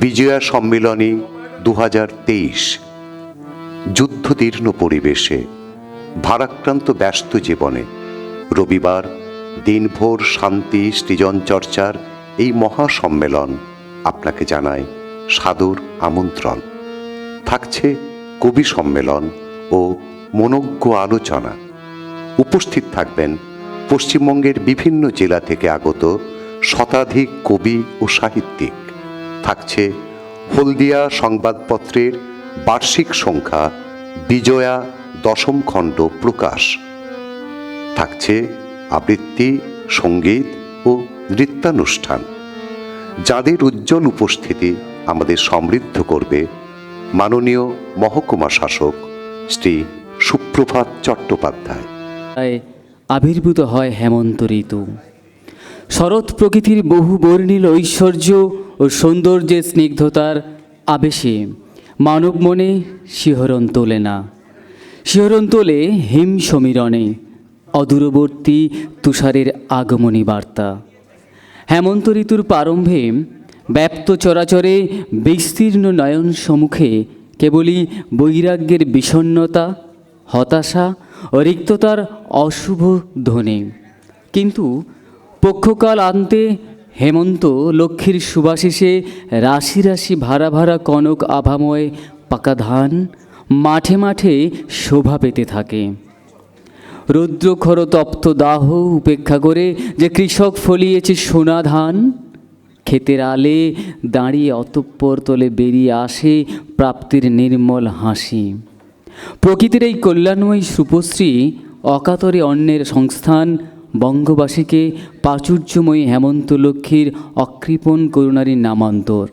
বিজয়া সম্মিলনী 2023 যুদ্ধদীর্ণ পরিবেশে ভারাক্রান্ত ব্যস্ত জীবনে রবিবার দিনভর শান্তি সৃজন চর্চার এই মহাসম্মেলন আপনাকে জানায় সাদর আমন্ত্রণ। থাকছে কবি সম্মেলন ও মনোজ্ঞ আলোচনা। উপস্থিত থাকবেন পশ্চিমবঙ্গের বিভিন্ন জেলা থেকে আগত শতাধিক কবি ও সাহিত্যিক। থাকছে হলদিয়া সংবাদপত্রের বার্ষিক সংখ্যা বিজয়া 10ম খণ্ড প্রকাশ। থাকছে আবৃত্তি, সঙ্গীত ও নৃত্যানুষ্ঠান, যাদের উজ্জ্বল উপস্থিতি আমাদের সমৃদ্ধ করবে মাননীয় মহকুমা শাসক শ্রী সুপ্রভাত চট্টোপাধ্যায়। আবির্ভূত হয় হেমন্ত ঋতু। শরৎ প্রকৃতির বহু বর্ণিল ঐশ্বর্য ও সৌন্দর্যের স্নিগ্ধতার আবেশে মানব মনে শিহরণ তোলে না, শিহরণ তোলে হিম সমীরণে অদূরবর্তী তুষারের আগমনী বার্তা। হেমন্ত ঋতুর প্রারম্ভে ব্যাপ্ত চরাচরে বিস্তীর্ণ নয়ন সম্মুখে কেবলই বৈরাগ্যের বিষণ্ণতা, হতাশা ও রিক্ততার অশুভ ধ্বনি। কিন্তু পক্ষকাল আনতে হেমন্ত লক্ষ্মীর সুবাসিসে রাশি রাশি ভাড়া ভাড়া কনক আভাময় পাকা ধান মাঠে মাঠে শোভা পেতে থাকে। রৌদ্রখর তপ্ত দাহ উপেক্ষা করে যে কৃষক ফলিয়েছে সোনা ধান, ক্ষেতের আলে দাঁড়িয়ে অতঃপর তলে বেরিয়ে আসে প্রাপ্তির নির্মল হাসি। প্রকৃতির এই কল্যাণময়ী সুপশ্রী অকাতরে অন্যের সংস্থান বঙ্গবাসীকে প্রাচুর্যময়ী হেমন্ত লক্ষ্মীর অকৃপণ করুণারী নামান্তর।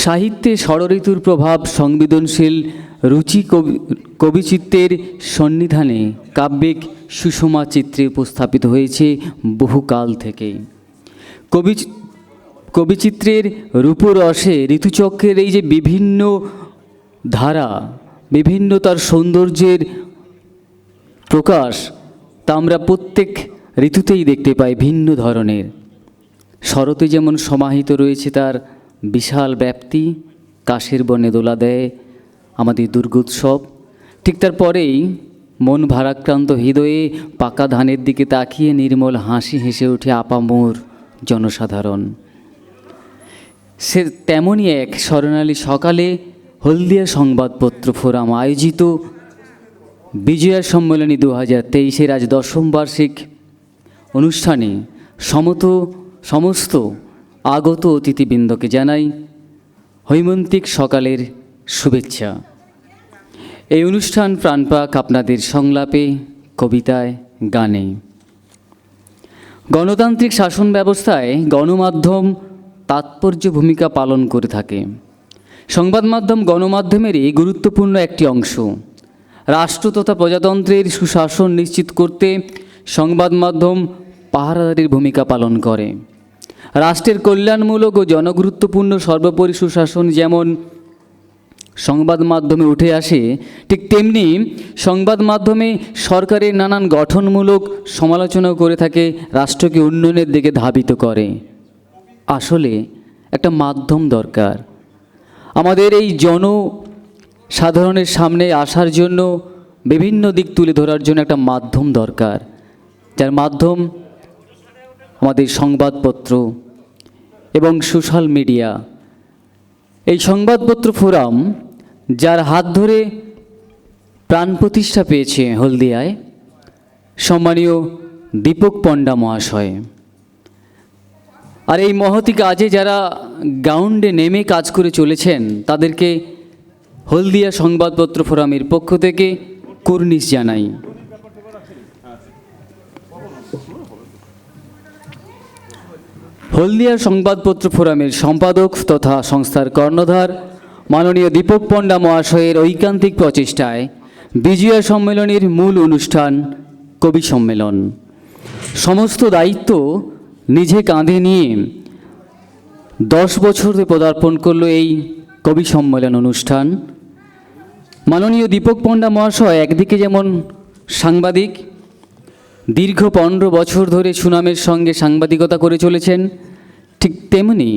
সাহিত্যে ষড়ঋতুর প্রভাব সংবেদনশীল রুচি কবিচিত্রের সন্নিধানে কাব্যিক সুষমা চিত্রে উপস্থাপিত হয়েছে বহুকাল থেকে। কবিচিত্রের রূপরসে ঋতুচক্রের এই যে বিভিন্ন ধারা, বিভিন্ন তার সৌন্দর্যের প্রকাশ, তা আমরা প্রত্যেক ঋতুতেই দেখতে পাই ভিন্ন ধরনের। শরতে যেমন সমাহিত রয়েছে তার বিশাল ব্যাপ্তি, কাশের বনে দোলা দেয় আমাদের দুর্গোৎসব, ঠিক তার পরেই মন ভারাক্রান্ত হৃদয়ে পাকা ধানের দিকে তাকিয়ে নির্মল হাসি হেসে ওঠে আপামর জনসাধারণ। সে তেমনই এক স্বর্ণালী সকালে হলদিয়া সংবাদপত্র ফোরাম আয়োজিত বিজয়া সম্মেলনী 2023 আজ 10ম বার্ষিক অনুষ্ঠানে সমস্ত আগত অতিথিবৃন্দকে জানাই হৈমন্তিক সকালের শুভেচ্ছা। এই অনুষ্ঠান প্রাণপাক আপনাদের সংলাপে, কবিতায়, গানে। গণতান্ত্রিক শাসন ব্যবস্থায় গণমাধ্যম তাৎপর্য ভূমিকা পালন করে থাকে। সংবাদ মাধ্যম গণমাধ্যমেরই গুরুত্বপূর্ণ একটি অংশ। রাষ্ট্র তথা প্রজাতন্ত্রের সুশাসন নিশ্চিত করতে সংবাদ মাধ্যম পাহারাদারির ভূমিকা পালন করে। রাষ্ট্রের কল্যাণমূলক ও জনগুরুত্বপূর্ণ সর্বোপরি সুশাসন যেমন সংবাদ মাধ্যমে উঠে আসে, ঠিক তেমনি সংবাদ মাধ্যমে সরকারের নানান গঠনমূলক সমালোচনা করে থাকে, রাষ্ট্রকে উন্নয়নের দিকে ধাবিত করে। আসলে একটা মাধ্যম দরকার। আমাদের এই জনসাধারণের সামনে আসার জন্য, বিভিন্ন দিক তুলে ধরার জন্য একটা মাধ্যম দরকার, যার মাধ্যম আমাদের সংবাদপত্র এবং সোশ্যাল মিডিয়া। এই সংবাদপত্র ফোরাম, যার হাত ধরে প্রাণ প্রতিষ্ঠা পেয়েছে হলদিয়ায় সম্মানীয় দীপক পণ্ডা মহাশয়। আর এই মহতি কাজে যারা গ্রাউন্ডে নেমে কাজ করে চলেছেন, তাদেরকে হলদিয়া সংবাদপত্র ফোরামের পক্ষ থেকে কুর্নিশ জানাই। হলদিয়া সংবাদপত্র ফোরামের সম্পাদক তথা সংস্থার কর্ণধার মাননীয় দীপক পণ্ডা মহাশয়ের ঐকান্তিক প্রচেষ্টায় বিজয়া সম্মেলনের মূল অনুষ্ঠান কবি সম্মেলন। সমস্ত দায়িত্ব নিজে কাঁধে নিয়ে 10 বছর পদার্পণ করলো এই কবি সম্মেলন অনুষ্ঠান। মাননীয় দীপক পণ্ডা মহাশয় একদিকে যেমন সাংবাদিক, দীর্ঘ 15 বছর ধরে সুনামের সঙ্গে সাংবাদিকতা করে চলেছেন, ঠিক তেমনি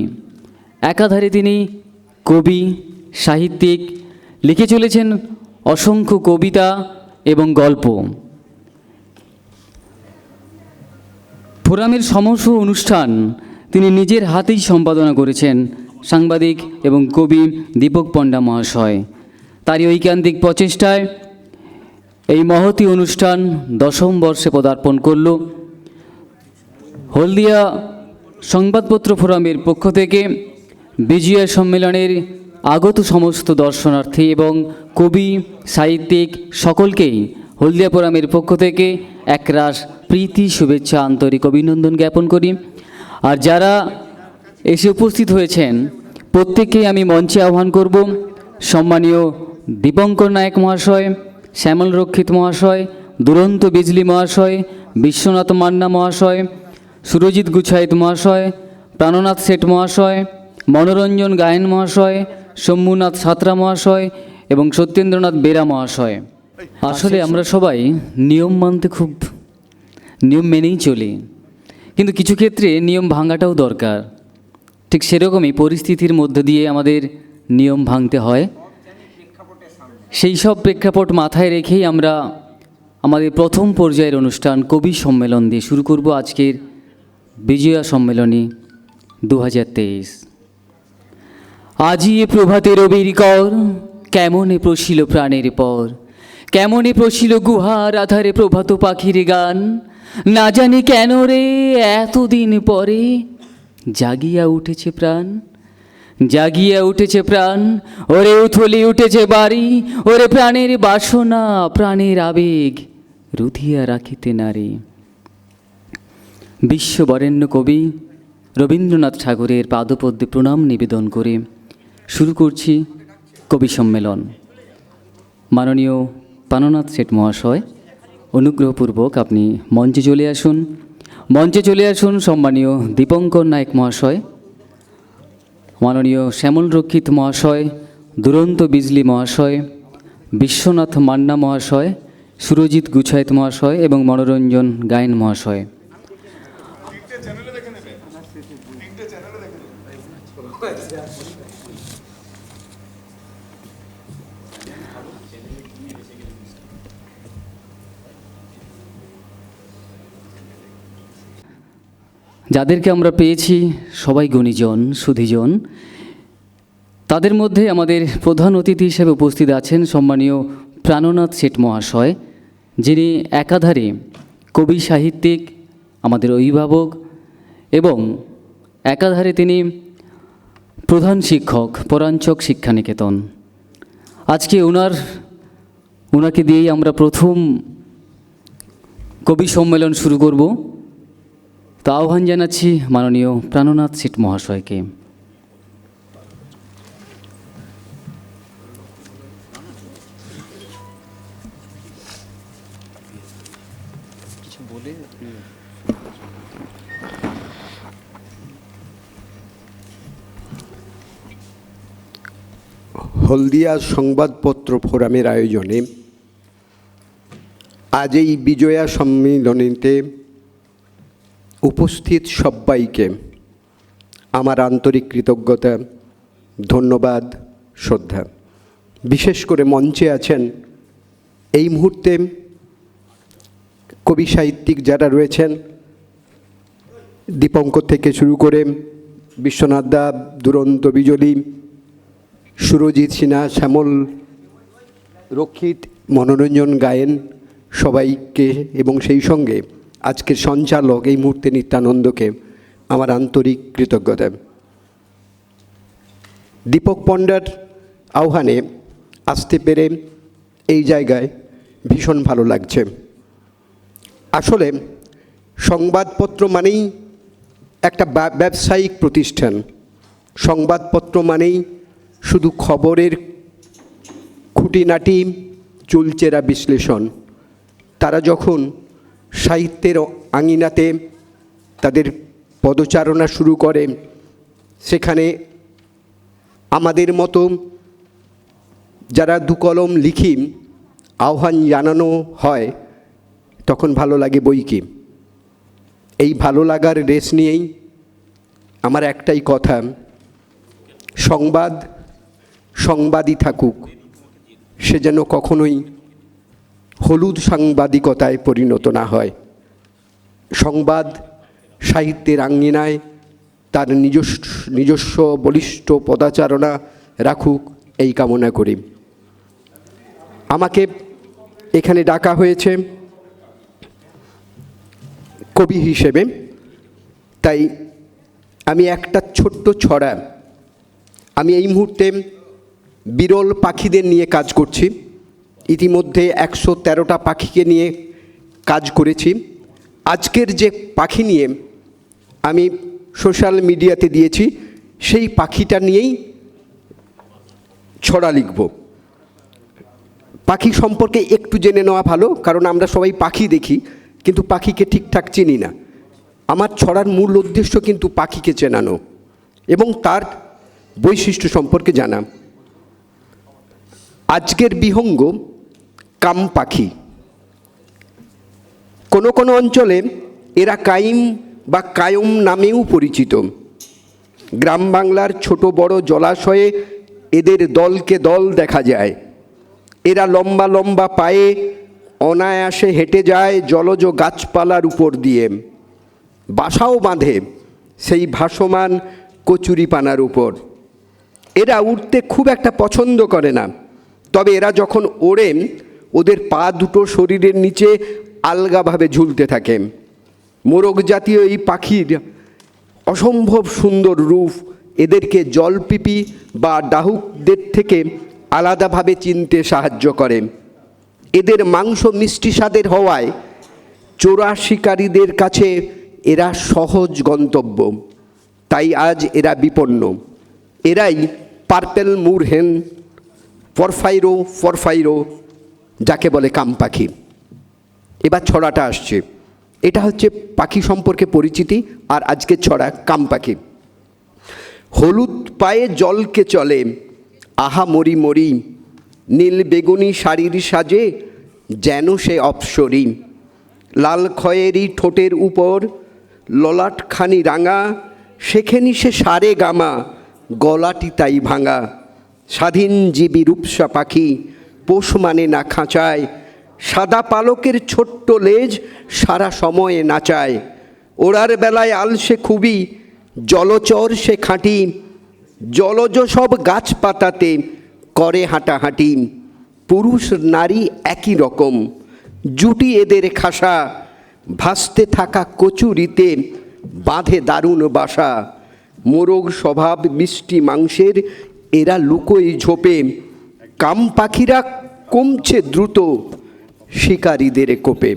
একাধারে তিনি কবি, সাহিত্যিক, লিখে চলেছেন অসংখ্য কবিতা এবং গল্প। ফোরামের সমস্ত অনুষ্ঠান তিনি নিজের হাতেই সম্পাদনা করেছেন সাংবাদিক এবং কবি দীপক পণ্ডা মহাশয়। তারই ঐকান্তিক প্রচেষ্টায় এই মহতী অনুষ্ঠান 10ম বর্ষে পদার্পণ করল। হলদিয়া সংবাদপত্র ফোরামের পক্ষ থেকে বিজয়া সম্মেলনের আগত সমস্ত দর্শনার্থী এবং কবি, সাহিত্যিক সকলকেই হলদিয়া ফোরামের পক্ষ থেকে একরাশ প্রীতি, শুভেচ্ছা, আন্তরিক অভিনন্দন জ্ঞাপন করি। আর যারা এসে উপস্থিত হয়েছেন প্রত্যেককেই আমি মঞ্চে আহ্বান করব। সম্মানীয় দীপঙ্কর নায়ক মহাশয়, শ্যামল রক্ষিত মহাশয়, দুরন্ত বিজলি মহাশয়, বিশ্বনাথ মান্না মহাশয়, সুরজিৎ গুছাইত মহাশয়, প্রাণনাথ শেঠ মহাশয়, মনোরঞ্জন গায়েন মহাশয়, শম্ভুনাথ সাঁতরা মহাশয় এবং সত্যেন্দ্রনাথ বেরা মহাশয়। আসলে আমরা সবাই নিয়ম মানতে খুব নিয়ম মেনেই চলি, কিন্তু কিছু ক্ষেত্রে নিয়ম ভাঙাটাও দরকার। ঠিক সেরকমই পরিস্থিতির মধ্যে দিয়ে আমাদের নিয়ম ভাঙতে হয়। সেই সব প্রেক্ষাপট মাথায় রেখেই আমরা আমাদের প্রথম পর্যায়ের অনুষ্ঠান কবি সম্মেলন দিয়ে শুরু করব আজকের বিজয়া সম্মেলনী 2023। আজি এ প্রভাতে রবির কর, কেমনে প্রশিল প্রাণের পর, কেমনে প্রশিল গুহার আধারে প্রভাত পাখির গান। না জানি কেন রে এতদিন পরে জাগিয়া উঠেছে প্রাণ, জাগিয়া উঠেছে প্রাণ, ওরে উথলি উঠেছে বাড়ি, ওরে প্রাণের বাসনা প্রাণের আবেগ রুধিয়া রাখিতে নারী। বিশ্ববরেণ্য কবি রবীন্দ্রনাথ ঠাকুরের পাদপদ্মে প্রণাম নিবেদন করে শুরু করছি কবি সম্মেলন। মাননীয় প্রাণনাথ শেঠ মহাশয়, অনুগ্রহপূর্বক আপনি মঞ্চে চলে আসুন। মঞ্চে চলে আসুন সম্মানীয় দীপঙ্কর নায়ক মহাশয়, মাননীয় শ্যামল রক্ষিত মহাশয়, দুরন্ত বিজলি মহাশয়, বিশ্বনাথ মান্না মহাশয়, সুরজিৎ গুছাইত মহাশয় এবং মনোরঞ্জন গায়েন মহাশয়। যাদেরকে আমরা পেয়েছি সবাই গুণীজন, সুধীজন। তাদের মধ্যে আমাদের প্রধান অতিথি হিসেবে উপস্থিত আছেন সম্মানীয় প্রাণনাথ শেঠ মহাশয়, যিনি একাধারে কবি, সাহিত্যিক, আমাদের অভিভাবক এবং একাধারে তিনি প্রধান শিক্ষক পরাঞ্চক শিক্ষানিকেতন। আজকে ওনাকে দিয়েই আমরা প্রথম কবি সম্মেলন শুরু করব। তো আহ্বান জানাচ্ছি মাননীয় প্রাণনাথ শেঠ মহাশয়কে। হলদিয়া সংবাদপত্র ফোরামের আয়োজনে আজ এই বিজয়া সম্মিলনীতে উপস্থিত সবাইকে আমার আন্তরিক কৃতজ্ঞতা, ধন্যবাদ, শ্রদ্ধা। বিশেষ করে মঞ্চে আছেন এই মুহূর্তে কবি, সাহিত্যিক যারা রয়েছেন, দীপঙ্কর থেকে শুরু করে বিশ্বনাথ দা, দুরন্ত বিজলি, সুরজিৎ সিনহা, শ্যামল রক্ষিত, মনোরঞ্জন গায়েন, সবাইকে এবং সেই সঙ্গে আজকের সঞ্চালক এই মুহূর্তে নিত্যানন্দকে আমার আন্তরিক কৃতজ্ঞতা। দীপক পণ্ডার আহ্বানে আসতে পেরে এই জায়গায় ভীষণ ভালো লাগছে। আসলে সংবাদপত্র মানেই একটা ব্যবসায়িক প্রতিষ্ঠান। সংবাদপত্র মানেই শুধু খবরের খুঁটিনাটি, চুলচেরা বিশ্লেষণ। তারা যখন সাহিত্যের আঙিনাতে তাদের পদচারণা শুরু করে, সেখানে আমাদের মতো যারা দুকলম লিখি আহ্বান জানানো হয়, তখন ভালো লাগে বই কি। এই ভালো লাগার রেশ নিয়েই আমার একটাই কথা, সংবাদ সংবাদই থাকুক, সে যেন কখনোই হলুদ সাংবাদিকতায় পরিণত না হয়। সংবাদ সাহিত্যের আঙ্গিনায় তার নিজস্ব বলিষ্ঠ পদাচারণা রাখুক, এই কামনা করি। আমাকে এখানে ডাকা হয়েছে কবি হিসেবে, তাই আমি একটা ছোট্ট ছড়া, আমি এই মুহূর্তে বিরল পাখিদের নিয়ে কাজ করছি। ইতিমধ্যে 113টা পাখিকে নিয়ে কাজ করেছি। আজকের যে পাখি নিয়ে আমি সোশ্যাল মিডিয়াতে দিয়েছি, সেই পাখিটা নিয়েই ছড়া লিখব। পাখি সম্পর্কে একটু জেনে নেওয়া ভালো, কারণ আমরা সবাই পাখি দেখি কিন্তু পাখিকে ঠিকঠাক চিনি না। আমার ছড়ার মূল উদ্দেশ্য কিন্তু পাখিকে চেনানো এবং তার বৈশিষ্ট্য সম্পর্কে জানা। আজকের বিহঙ্গ কাম পাখি। কোনো কোনো অঞ্চলে এরা কাইম বা কায়ম নামেও পরিচিত। গ্রাম বাংলার ছোট বড় জলাশয়ে এদের দলকে দল দেখা যায়। এরা লম্বা লম্বা পায়ে অনায়াসে হেঁটে যায় জলজ গাছপালার উপর দিয়ে, বাসাও বাঁধে সেই ভাসমান কচুরিপানার উপর। এরা উঠতে খুব একটা পছন্দ করে না, তবে এরা যখন ওড়েন ওদের পা দুটো শরীরের নিচে আলগাভাবে ঝুলতে থাকে। মোরগ জাতীয় এই পাখির অসম্ভব সুন্দর রূপ এদেরকে জলপিপি বা ডাহুকদের থেকে আলাদাভাবে চিনতে সাহায্য করে। এদের মাংস মিষ্টি স্বাদের হওয়ায় চোরা শিকারীদের কাছে এরা সহজ গন্তব্য, তাই আজ এরা বিপন্ন। এরাই পার্পেল মুরহেন ফরফাইরো যাকে বলে কাম পাখি। এবার ছড়াটা আসছে, এটা হচ্ছে পাখি সম্পর্কে পরিচিতি, আর আজকের ছড়া কাম পাখি। হলুদ পায়ে জলকে চলে, আহা মরি মরি, নীল বেগুনি শাড়ির সাজে যেন সে অপ্সরী। লাল খয়েরি ঠোঁটের উপর ললাটখানি রাঙা, সেখানি সে সারে গামা, গলাটি তাই ভাঙা। স্বাধীনজীবী রূপসা পাখি, পোষ মানে না খাঁচায়, সাদা পালকের ছোট্ট লেজ সারা সময়ে নাচায়। ওড়ার বেলায় আলসে খুবই, জলচর সে খাঁটি, জলজ সব গাছপাতাতে করে হাঁটাহাঁটি। পুরুষ নারী একই রকম, জুটি এদের খাসা, ভাসতে থাকা কচুরিতে বাঁধে দারুণ বাসা। মোরগ স্বভাব মিষ্টি মাংসের এরা লুকোই ঝোপে, কাম পাখিরা কমছে দ্রুত শিকারীদের কোপে।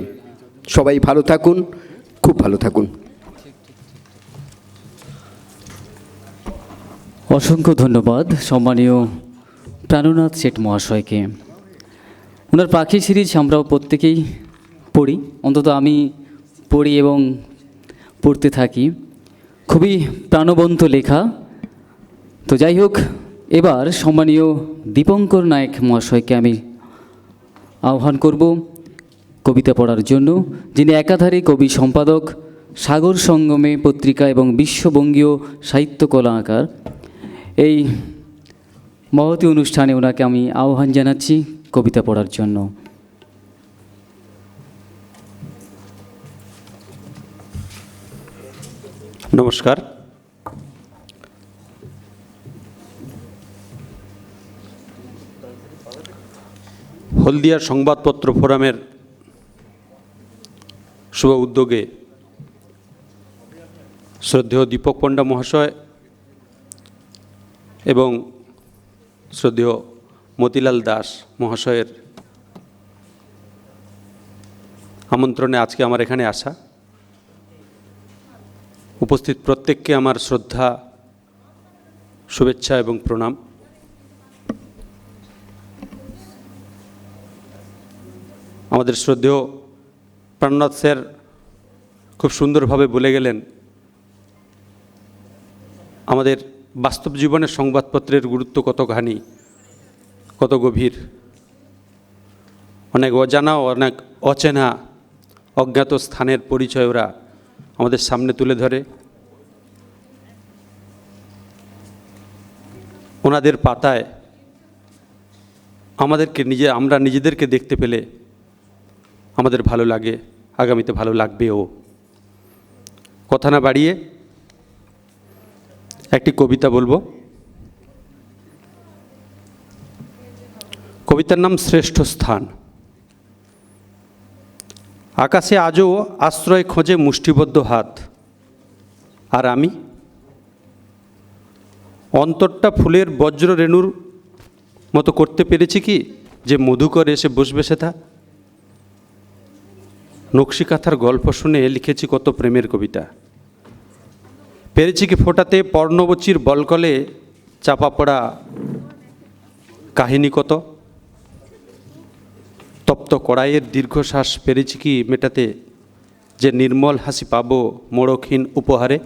সবাই ভালো থাকুন, খুব ভালো থাকুন। অসংখ্য ধন্যবাদ সম্মানীয় প্রাণনাথ শেঠ মহাশয়কে। ওনার পাখি সিরিজ আমরাও প্রত্যেকেই পড়ি, অন্তত আমি পড়ি এবং পড়তে থাকি। খুবই প্রাণবন্ত লেখা। তো যাই হোক, এবার সম্মানীয় দীপঙ্কর নায়েক মহাশয়কে আমি আহ্বান করব কবিতা পড়ার জন্য, যিনি একাধারে কবি সম্পাদক, সাগর সঙ্গমে পত্রিকা এবং বিশ্ববঙ্গীয় সাহিত্য কলাকার। এই মহতী অনুষ্ঠানে ওনাকে আমি আহ্বান জানাচ্ছি কবিতা পড়ার জন্য। নমস্কার। হলদিয়ার সংবাদপত্র ফোরামের শুভ উদ্যোগে শ্রদ্ধেয় দীপক পণ্ডা মহাশয় এবং শ্রদ্ধেয় মতিলাল দাস মহাশয়ের আমন্ত্রণে আজকে আমার এখানে আসা। উপস্থিত প্রত্যেককে আমার শ্রদ্ধা, শুভেচ্ছা এবং প্রণাম। আমাদের শ্রদ্ধেয় প্রাণনাথ স্যার খুব সুন্দরভাবে বলে গেলেন আমাদের বাস্তব জীবনের সংবাদপত্রের গুরুত্ব কতখানি, কত গভীর। অনেক অজানা, অনেক অচেনা, অজ্ঞাত স্থানের পরিচয় ওরা আমাদের সামনে তুলে ধরে। ওনাদের পাতায় আমরা নিজেদেরকে দেখতে পেলে আমাদের ভালো লাগে, আগামীতে ভালো লাগবেও। কথা না বাড়িয়ে একটি কবিতা বলবো। কবিতার নাম শ্রেষ্ঠ স্থান। আকাশে আজও আশ্রয় খোঁজে মুষ্টিবদ্ধ হাত, আর আমি অন্তরটা ফুলের বজ্র রেণুর মতো করতে পেরেছি কি যে মধুকর এসে বসবে সেটা। নকশিকাথার গল্প শুনে লিখেছি কত প্রেমের কবিতা, পেরেছি কি ফোটাতে পর্ণবচীর বলকলে চাপা পড়া কাহিনী কত। তপ্ত কড়াইয়ের দীর্ঘশ্বাস পেরেছি কি মেটাতে যে নির্মল হাসি পাবো মোড়কহীন উপহারে।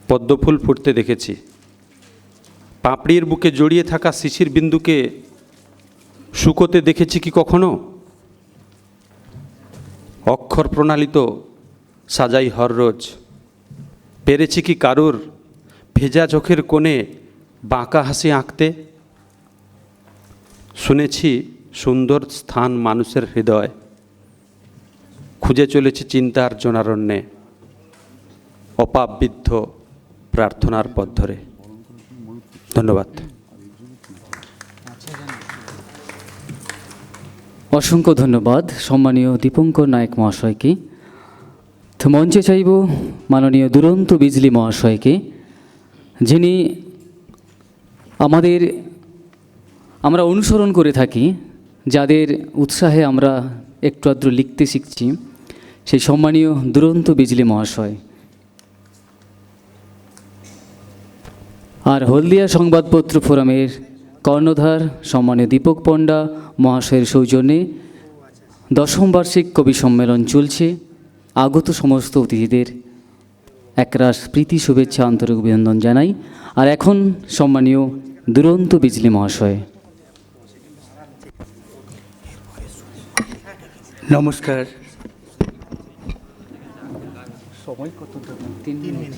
পদ্মফুল ফুটতে দেখেছি, পাপড়ির বুকে জড়িয়ে থাকা শিশির বিন্দুকে শুকোতে দেখেছি কি কখনো। অক্ষর প্রণালী তো সাজাই হররোজ, পেরেছি কি কারুর ভেজা চোখের কোণে বাঁকা হাসি আঁকতে। শুনেছি সুন্দর স্থান মানুষের হৃদয়, খুঁজে চলেছি চিন্তার জনারণ্যে অপাববিদ্ধ প্রার্থনার পথ ধরে। ধন্যবাদ। অসংখ্য ধন্যবাদ সম্মানীয় দীপঙ্কর নায়ক মহাশয়কে। তো মঞ্চে চাইব মাননীয় দুরন্ত বিজলি মহাশয়কে, যিনি আমরা অনুসরণ করে থাকি, যাদের উৎসাহে আমরা একটু আধটু লিখতে শিখছি, সেই সম্মানীয় দুরন্ত বিজলি মহাশয়। আর হলদিয়া সংবাদপত্র ফোরামের কর্ণধার সম্মানীয় দীপক পণ্ডা মহাশয়ের সৌজন্যে 10ম বার্ষিক কবি সম্মেলন চলছে। আগত সমস্ত অতিথিদের একরাশ প্রীতি শুভেচ্ছা আন্তরিক অভিনন্দন জানাই। আর এখন সম্মানীয় দুরন্ত বিজলি মহাশয়। নমস্কার। সময় কত? 3 মিনিট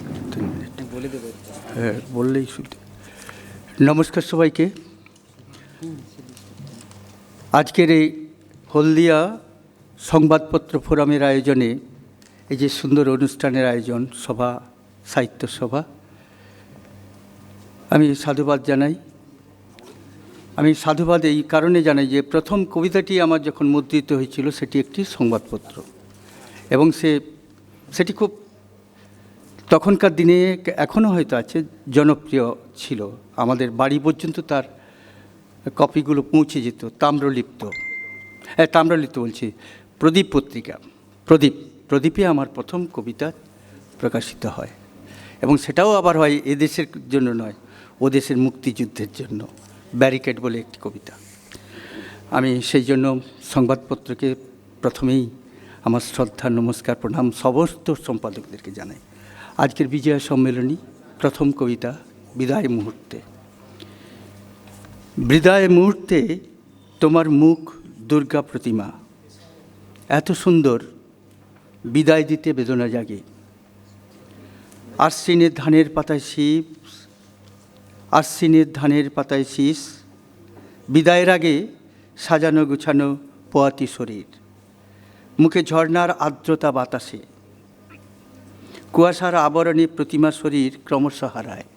বলে দেব। হ্যাঁ, বললেই শুধু। নমস্কার সবাইকে। আজকের এই হলদিয়া সংবাদপত্র ফোরামের আয়োজনে এই যে সুন্দর অনুষ্ঠানের আয়োজন, সভা, সাহিত্য সভা, আমি সাধুবাদ জানাই। আমি সাধুবাদ এই কারণে জানাই যে প্রথম কবিতাটি আমার যখন মুদ্রিত হয়েছিল সেটি একটি সংবাদপত্র, এবং সেটি খুব তখনকার দিনে, এখনও হয়তো আছে, জনপ্রিয় ছিল। আমাদের বাড়ি পর্যন্ত তার কপিগুলো পৌঁছে যেত। তাম্রলিপ্ত বলছি, প্রদীপ পত্রিকা, প্রদীপে আমার প্রথম কবিতা প্রকাশিত হয়, এবং সেটাও আবার হয় এদেশের জন্য নয়, ও দেশের মুক্তিযুদ্ধের জন্য, ব্যারিকেড বলে একটি কবিতা। আমি সেই জন্য সংবাদপত্রকে প্রথমেই আমার শ্রদ্ধা, নমস্কার, প্রণাম সমস্ত সম্পাদকদেরকে জানাই। আজকের বিজয়া সম্মেলনী প্রথম কবিতা বিদায় মুহূর্তে। বিদায় মুহূর্তে তোমার মুখ দুর্গা প্রতিমা, এত সুন্দর, বিদায় দিতে বেদনা জাগে। আশ্বিনের ধানের পাতায় শীষ, বিদায়ের আগে সাজানো গুছানো পোয়াতি শরীর, মুখে ঝর্ণার আর্দ্রতা বাতাসে, কুয়াশার আবরণে প্রতিমা শরীর ক্রমশ হারায়।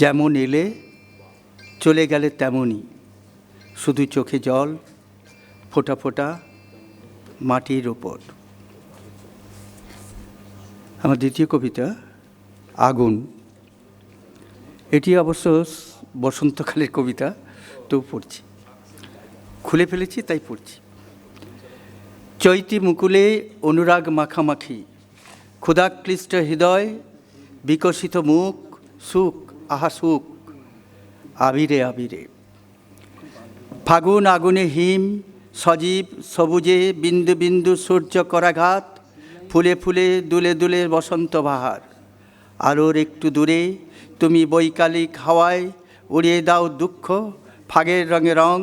যেমন এলে চলে গেলে তেমনই, শুধু চোখে জল, ফোঁটা ফোঁটা মাটির ওপর। আমার দ্বিতীয় কবিতা আগুন। এটি অবশ্য বসন্তকালের কবিতা, তো পড়ছি, খুলে ফেলেছি তাই পড়ছি। চৈতি মুকুলে অনুরাগ মাখামাখি, ক্ষুধাক্লিষ্ট হৃদয়, বিকশিত মুখ, সুখ, আহা সুখ, আবিরে আবিরে। ফাগুন আগুনে হিম, সজীব সবুজে বিন্দু বিন্দু সূর্য করাঘাত, ফুলে ফুলে দুলে দুলে বসন্ত বাহার। আলোর একটু দূরে তুমি বৈকালিক হাওয়ায় উড়িয়ে দাও দুঃখ, ফাগের রঙে রং,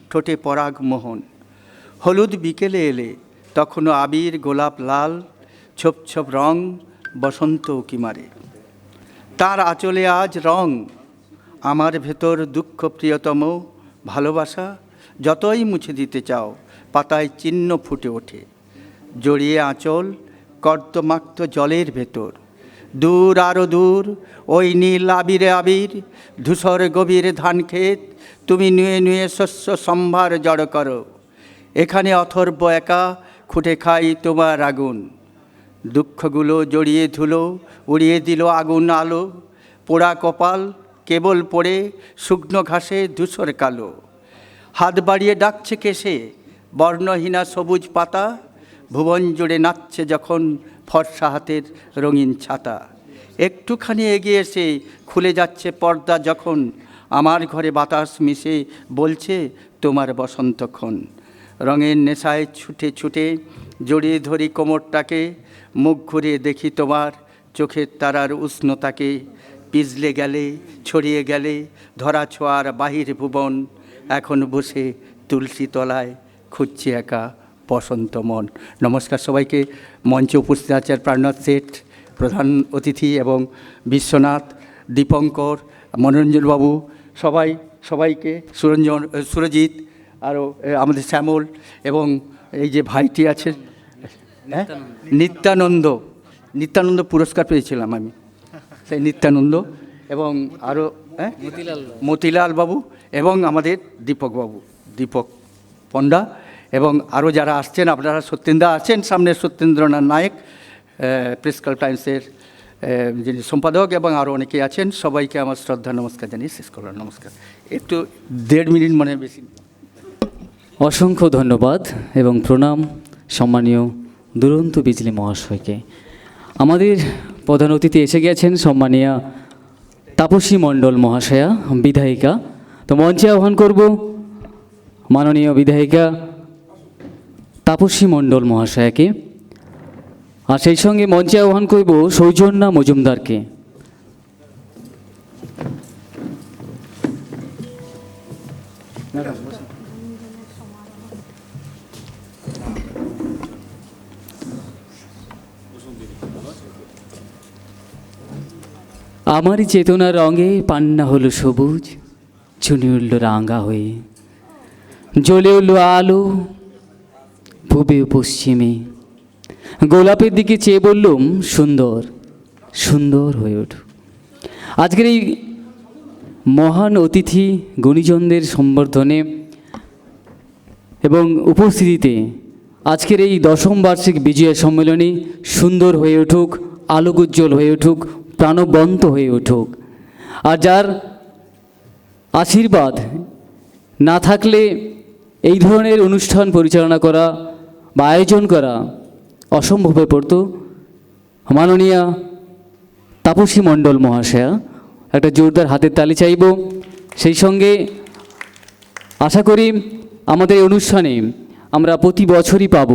ঠোঁটে পরাগ মোহন। হলুদ বিকেলে এলে তখনও আবির গোলাপ লাল, ছোপ ছোপ রং বসন্ত উকি মারে। তার আঁচলে আজ রং, আমার ভেতর দুঃখ প্রিয়তম ভালোবাসা যতই মুছে দিতে চাও পাতায় চিহ্ন ফুটে ওঠে। জড়িয়ে আঁচল কর্দমাক্ত জলের ভেতর, দূর আরও দূর ওই নীল আবিরে আবির, ধূসর গভীর ধান ক্ষেত তুমি নুয়ে নুয়ে শস্য সম্ভার জড়ো করো। এখানে অথর্ব একা খুঁটে খাই তোমার আগুন, দুঃখগুলো জড়িয়ে ধুলো উড়িয়ে দিল আগুন আলো। পোড়া কপাল কেবল পড়ে শুকনো ঘাসে ধূসর কালো, হাত বাড়িয়ে ডাকছে কেসে বর্ণহীনা সবুজ পাতা, ভুবন জুড়ে নাচছে যখন ফর্সা হাতের রঙিন ছাতা। একটুখানি এগিয়ে এসে খুলে যাচ্ছে পর্দা যখন, আমার ঘরে বাতাস মিশে বলছে তোমার বসন্তক্ষণ। রঙের নেশায় ছুটে ছুটে জড়িয়ে ধরি কোমরটাকে, মুখ ঘুরিয়ে দেখি তোমার চোখের তারার উষ্ণতাকে। পিছলে গেলে ছড়িয়ে গেলে ধরা ছোঁয়ার বাহির ভুবন, এখন বসে তুলসী তলায় খুঁজছি একা বসন্ত মন। নমস্কার সবাইকে। মঞ্চে উপস্থিত আছেন প্রাণনাথ শেঠ প্রধান অতিথি এবং বিশ্বনাথ, দীপঙ্কর, মনোরঞ্জনবাবু, সবাইকে, সুরজিৎ, আরও আমাদের শ্যামল এবং এই যে ভাইটি আছেন নিত্যানন্দ পুরস্কার পেয়েছিলাম আমি, সেই নিত্যানন্দ এবং আরও মতিলাল বাবু এবং আমাদের দীপক পণ্ডা এবং আরও যারা আসছেন আপনারা, সত্যেন্দা আছেন সামনে, সত্যেন্দ্রনাথ নায়ক প্রেস ক্লাব টাইমসের যিনি সম্পাদক এবং আরও অনেকেই আছেন। সবাইকে আমার শ্রদ্ধা নমস্কার জানিয়ে শেষ করলাম। নমস্কার। একটু 1.5 মিনিট মনে বেশি। অসংখ্য ধন্যবাদ এবং প্রণাম সম্মানীয় দুরন্ত বিজলি মহাশয়কে। আমাদের প্রধান অতিথি এসে গেছেন সম্মানীয় তাপসী মণ্ডল মহাশয়া, বিধায়িকা। তো মঞ্চে আহ্বান করব মাননীয় বিধায়িকা তাপসী মণ্ডল মহাশয়াকে, আর সেই সঙ্গে মঞ্চে আহ্বান করব সৌজন্যা মজুমদারকে। আমারই চেতনার রঙে পান্না হলো সবুজ, চুনি উঠল রাঙা হয়ে, জ্বলে উঠল আলো পূবে ও পশ্চিমে। গোলাপের দিকে চেয়ে বললুম সুন্দর সুন্দর হয়ে উঠুক। আজকের এই মহান অতিথি গুণীজনদের সম্বর্ধনে এবং উপস্থিতিতে আজকের এই 10ম বার্ষিক বিজয়া সম্মেলনী সুন্দর হয়ে উঠুক, আলোকোজ্জ্বল হয়ে উঠুক, প্রাণবন্ত হয়ে উঠুক। আর যার আশীর্বাদ না থাকলে এই ধরনের অনুষ্ঠান পরিচালনা করা বা আয়োজন করা অসম্ভব হয়ে পড়ত। মাননীয়া তাপসী মণ্ডল মহাশয়া, একটা জোরদার হাতের তালি চাইব। সেই সঙ্গে আশা করি আমাদের এই অনুষ্ঠানে আমরা প্রতি বছরই পাব।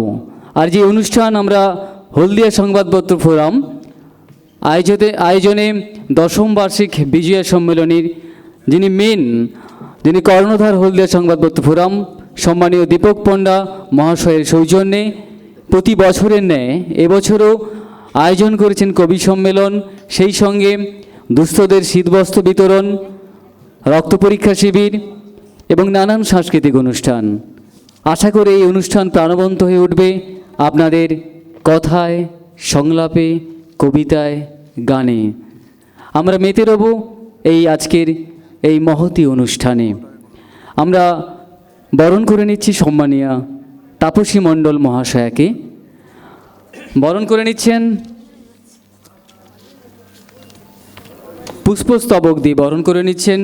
আর যে অনুষ্ঠান আমরা হলদিয়া সংবাদপত্র ফোরাম আয়োজনে 10ম বার্ষিক বিজয়া সম্মেলনীর যিনি কর্ণধার হলদিয়া সংবাদপত্র ফোরাম সম্মানীয় দীপক পণ্ডা মহাশয়ের সৌজন্যে প্রতি বছরের ন্যায় এবছরও আয়োজন করেছেন কবি সম্মেলন, সেই সঙ্গে দুস্থদের শীতবস্ত্র বিতরণ, রক্ত পরীক্ষা শিবির এবং নানান সাংস্কৃতিক অনুষ্ঠান। আশা করি এই অনুষ্ঠান প্রাণবন্ত হয়ে উঠবে আপনাদের কথায়, সংলাপে, কবিতায়, গানে। আমরা মেতে রব এই আজকের এই মহতী অনুষ্ঠানে। আমরা বরণ করে নিচ্ছি সম্মানীয়া তাপসী মণ্ডল মহাশয়াকে। বরণ করে নিচ্ছেন পুষ্পস্তবক দিয়ে বরণ করে নিচ্ছেন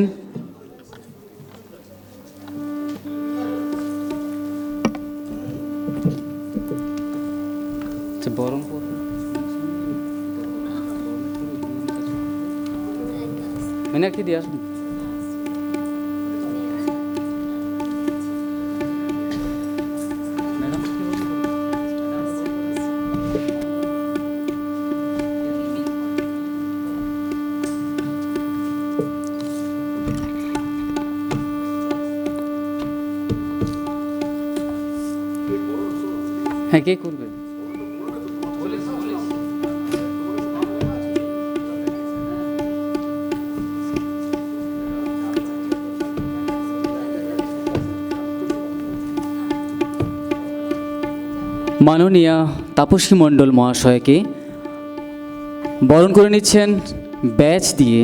বরণ মীনাক্ষী দিয়ে আসুন। হ্যাঁ, কে করবে? মাননীয়া তাপসী মণ্ডল মহাশয়কে বরণ করে নিচ্ছেন ব্যাচ দিয়ে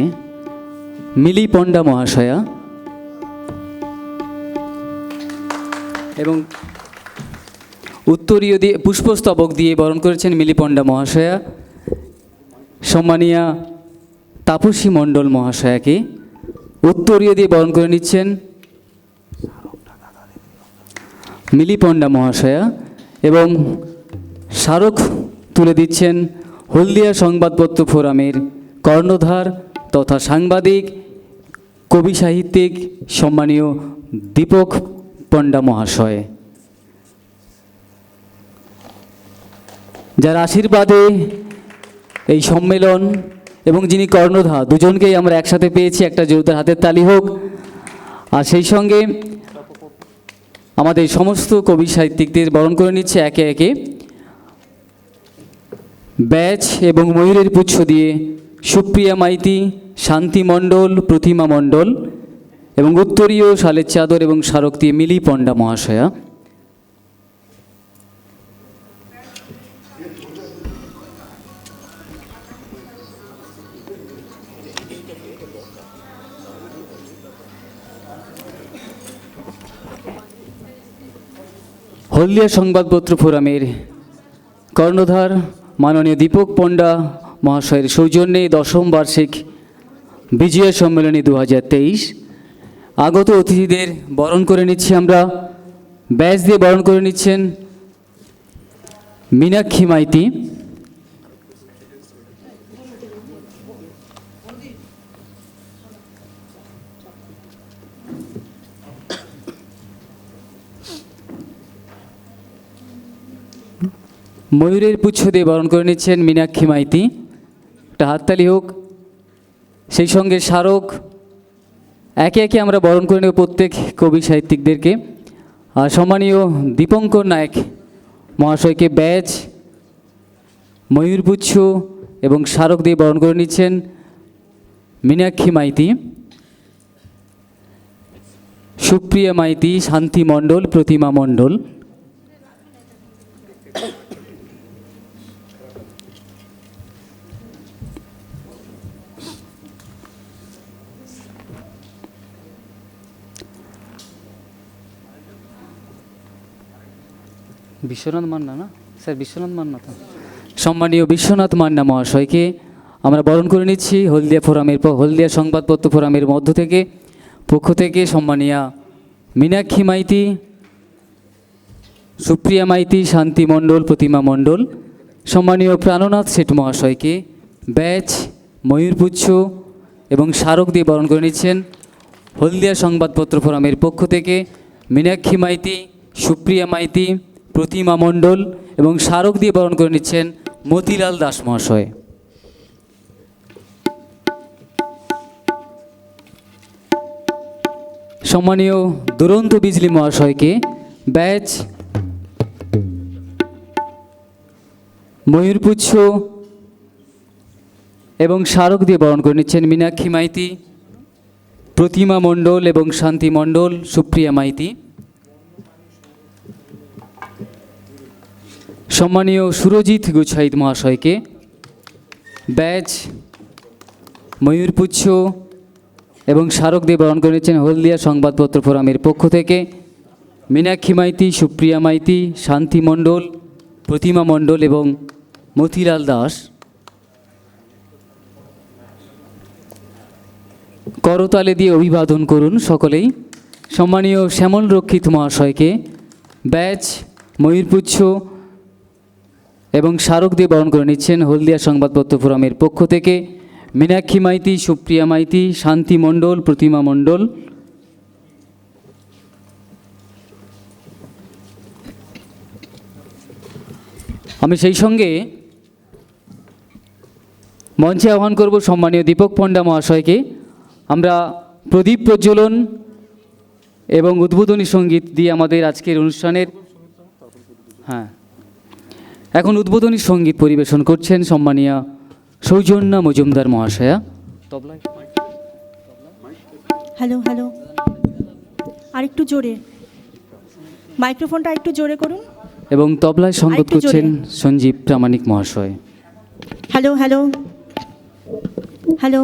মিলি পণ্ডা মহাশয়া এবং উত্তরীয় দিয়ে পুষ্পস্তবক দিয়ে বরণ করেছেন মিলি পণ্ডা মহাশয়া। সম্মানীয়া তাপসী মণ্ডল মহাশয়াকে উত্তরীয় দিয়ে বরণ করে নিচ্ছেন মিলি পণ্ডা মহাশয়া এবং স্মারক তুলে দিচ্ছেন হলদিয়া সংবাদপত্র ফোরামের কর্ণধার তথা সাংবাদিক কবি সাহিত্যিক সম্মানীয় দীপক পণ্ডা মহাশয়, যার আশীর্বাদে এই সম্মেলন এবং যিনি কর্ণধার দুজনকেই আমরা একসাথে পেয়েছি। একটা জোরদার হাতের তালি হোক। আর সেই সঙ্গে আমাদের সমস্ত কবি সাহিত্যিকদের বরণ করে নিচ্ছে একে একে ব্যাচ এবং ময়ূরের পুচ্ছ দিয়ে সুপ্রিয়া মাইতি, শান্তি মণ্ডল, প্রতিমা মণ্ডল এবং উত্তরীয় শালের চাদর এবং স্মারক দিয়ে মিলি পণ্ডা মহাশয়া। হলদিয়া সংবাদপত্র ফোরামের কর্ণধার মাননীয় দীপক পণ্ডা মহাশয়ের সৌজন্যে 10ম বার্ষিক বিজয়া সম্মেলনী 2023 আগত অতিথিদের বরণ করে নিচ্ছি আমরা। ব্যাচ দিয়ে বরণ করে নিচ্ছেন মীনাক্ষী মাইতি, ময়ূরের পুচ্ছ দিয়ে বরণ করে নিচ্ছেন মীনাক্ষী মাইতি, একটা হাততালি হোক। সেই সঙ্গে স্মারক একে একে আমরা বরণ করে নেব প্রত্যেক কবি সাহিত্যিকদেরকে। আর সম্মানীয় দীপঙ্কর নায়ক মহাশয়কে ব্যাচ, ময়ূরপুচ্ছ এবং স্মারক দিয়ে বরণ করে নিচ্ছেন মীনাক্ষী মাইতি, সুপ্রিয়া মাইতি, শান্তি মণ্ডল, প্রতিমা মণ্ডল। বিশ্বনাথ মান্না না স্যার, বিশ্বনাথ মান্না তো। সম্মানীয় বিশ্বনাথ মান্না মহাশয়কে আমরা বরণ করে নিচ্ছি হলদিয়া ফোরামের হলদিয়া সংবাদপত্র ফোরামের পক্ষ থেকে সম্মানীয়া মীনাক্ষী মাইতি, সুপ্রিয়া মাইতি, শান্তি মণ্ডল, প্রতিমা মণ্ডল। সম্মানীয় প্রাণনাথ শেঠ মহাশয়কে ব্যাচ, ময়ূরপুচ্ছ এবং স্মারক দিয়ে বরণ করে নিচ্ছেন হলদিয়া সংবাদপত্র ফোরামের পক্ষ থেকে মীনাক্ষী মাইতি, সুপ্রিয়া মাইতি, প্রতিমা মণ্ডল এবং স্মারক দিয়ে বরণ করে নিচ্ছেন মতিলাল দাস মহাশয়। সম্মানীয় দুরন্ত বিজলি মহাশয়কে ব্যাচ, ময়ূরপুচ্ছ এবং স্মারক দিয়ে বরণ করে নিচ্ছেন মীনাক্ষী মাইতি, প্রতিমা মণ্ডল এবং শান্তি মণ্ডল, সুপ্রিয়া মাইতি। সম্মানীয় সুরজিৎ গুছাইত মহাশয়কে ব্যাচ, ময়ূরপুচ্ছ এবং স্মারক দিয়ে বরণ করে নিচ্ছেন হলদিয়া সংবাদপত্র ফোরামের পক্ষ থেকে মীনাক্ষী মাইতি, সুপ্রিয়া মাইতি, শান্তি মণ্ডল, প্রতিমা মণ্ডল এবং মতিলাল দাস। করতালে দিয়ে অভিবাদন করুন সকলেই। সম্মানীয় শ্যামল রক্ষিত মহাশয়কে ব্যাচ, ময়ূরপুচ্ছ এবং স্মারক দিয়ে বরণ করে নিচ্ছেন হলদিয়া সংবাদপত্র ফোরামের পক্ষ থেকে মীনাক্ষী মাইতি, সুপ্রিয়া মাইতি, শান্তি মণ্ডল, প্রতিমা মণ্ডল। আমি সেই সঙ্গে মঞ্চে আহ্বান করব সম্মানীয় দীপক পণ্ডা মহাশয়কে। আমরা প্রদীপ প্রজ্বলন এবং উদ্বোধনী সঙ্গীত দিয়ে আমাদের আজকের অনুষ্ঠানের এখন উদ্বোধনী সঙ্গীত পরিবেশন করছেন সম্মানীয়া সৌজন্যা মজুমদার মহাশয়া। হ্যালো হ্যালো, আরেকটু জোরে, মাইক্রোফোনটা একটু জোরে করুন। এবং তবলায় সঙ্গত আরেকটু জোরে। করছেন সঞ্জীব প্রামাণিক মহাশয়। Hello hello hello.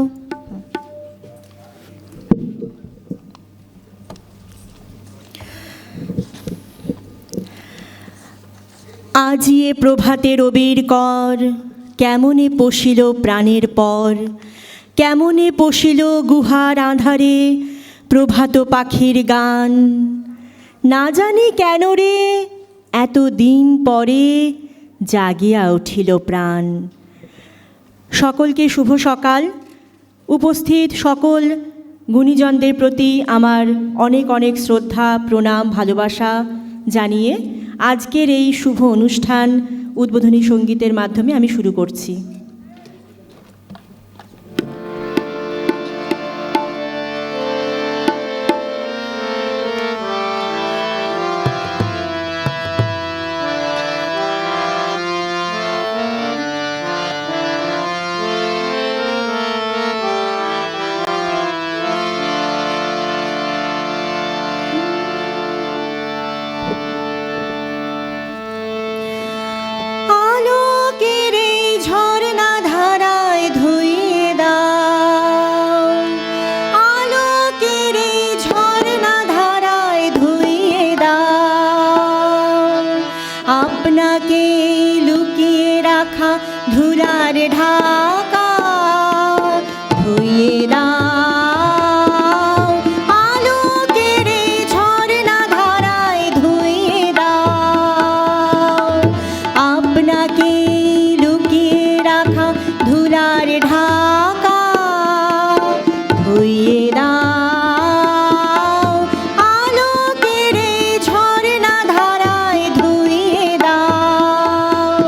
আজি এ প্রভাতে রবির কর, কেমনে পশিল প্রাণের পর, কেমনে পশিল গুহার আঁধারে প্রভাত পাখির গান। না জানি কেন রে এত দিন পরে জাগিয়া উঠিল প্রাণ। সকলকে শুভ সকাল। উপস্থিত সকল গুণীজনদের প্রতি আমার অনেক অনেক শ্রদ্ধা, প্রণাম, ভালোবাসা জানিয়ে আজকের এই শুভ অনুষ্ঠান উদ্বোধনী সঙ্গীতের মাধ্যমে আমি শুরু করছি। আলোকের এই ঝর্ণা ধারায় ধুইয়ে দাও, আলোকের এই ঝর্ণা ধারায় ধুইয়ে দাও, আপনাকে লুকিয়ে রাখা ধুলার ঢাকা ধুইয়ে দাও, আলোকের এই ঝর্ণা ধারায় ধুইয়ে দাও, আপনাকে লুকিয়ে রাখা ধুলার ঢাকা ধুইয়ে দাও, আলোকের এই ঝর্ণা ধারায় ধুইয়ে দাও।